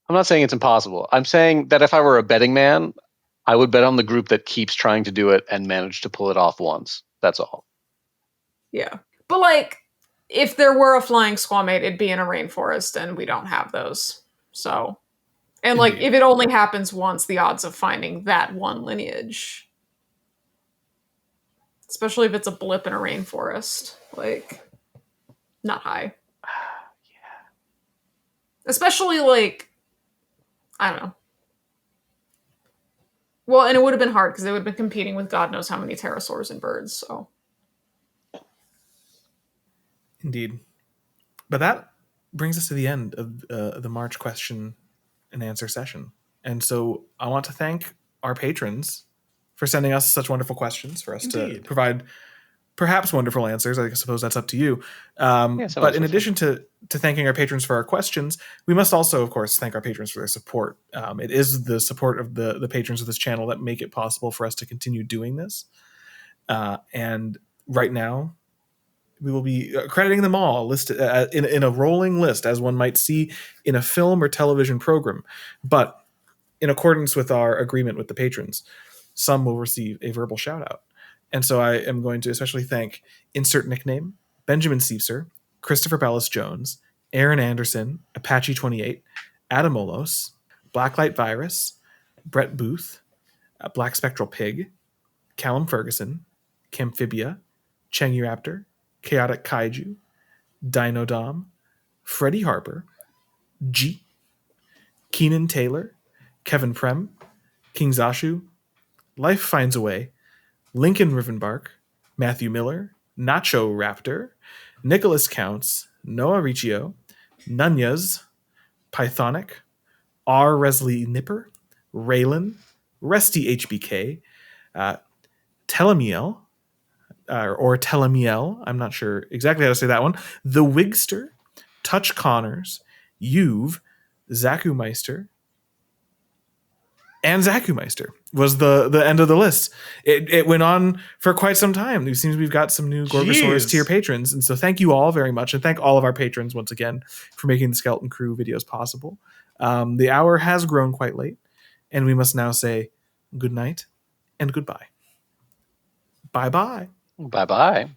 I'm not saying it's impossible. I'm saying that if I were a betting man, I would bet on the group that keeps trying to do it and manage to pull it off once. That's all. Yeah. But, like, if there were a flying squamate, it'd be in a rainforest, and we don't have those. So, and, like, Indeed. if it only happens once, the odds of finding that one lineage, especially if it's a blip in a rainforest, like, not high. Yeah. Especially, like, I don't know. Well, and it would have been hard because they would have been competing with God knows how many pterosaurs and birds, so. Indeed. But that brings us to the end of the March question and answer session. And so I want to thank our patrons for sending us such wonderful questions for us to provide perhaps wonderful answers. I suppose that's up to you. But in addition to thanking our patrons for our questions, we must also, of course, thank our patrons for their support. It is the support of the patrons of this channel that make it possible for us to continue doing this. And right now, we will be crediting them all listed in a rolling list, as one might see in a film or television program. But in accordance with our agreement with the patrons, some will receive a verbal shout out. And so I am going to especially thank insert nickname, Benjamin Seepser, Christopher Ballas Jones, Aaron Anderson, Apache28, Adam Olos, Blacklight Virus, Brett Booth, Black Spectral Pig, Callum Ferguson, Camphibia, Chengy Raptor, Chaotic Kaiju, Dino Dom, Freddie Harper, G, Keenan Taylor, Kevin Prem, King Zashu, Life Finds a Way, Lincoln Rivenbark, Matthew Miller, Nacho Raptor, Nicholas Counts, Noah Riccio, Nunyas, Pythonic, R. Resley Nipper, Raylan, Resty HBK, Telemiel, or Telemiel, I'm not sure exactly how to say that one, The Wigster, Touch Connors, You've, Zakumeister, and Zakumeister was the end of the list. It went on for quite some time. It seems we've got some new Gorgosaurus tier patrons. And so thank you all very much. And thank all of our patrons once again for making the Skeleton Crew videos possible. The hour has grown quite late, and we must now say good night and goodbye. Bye-bye. Bye-bye.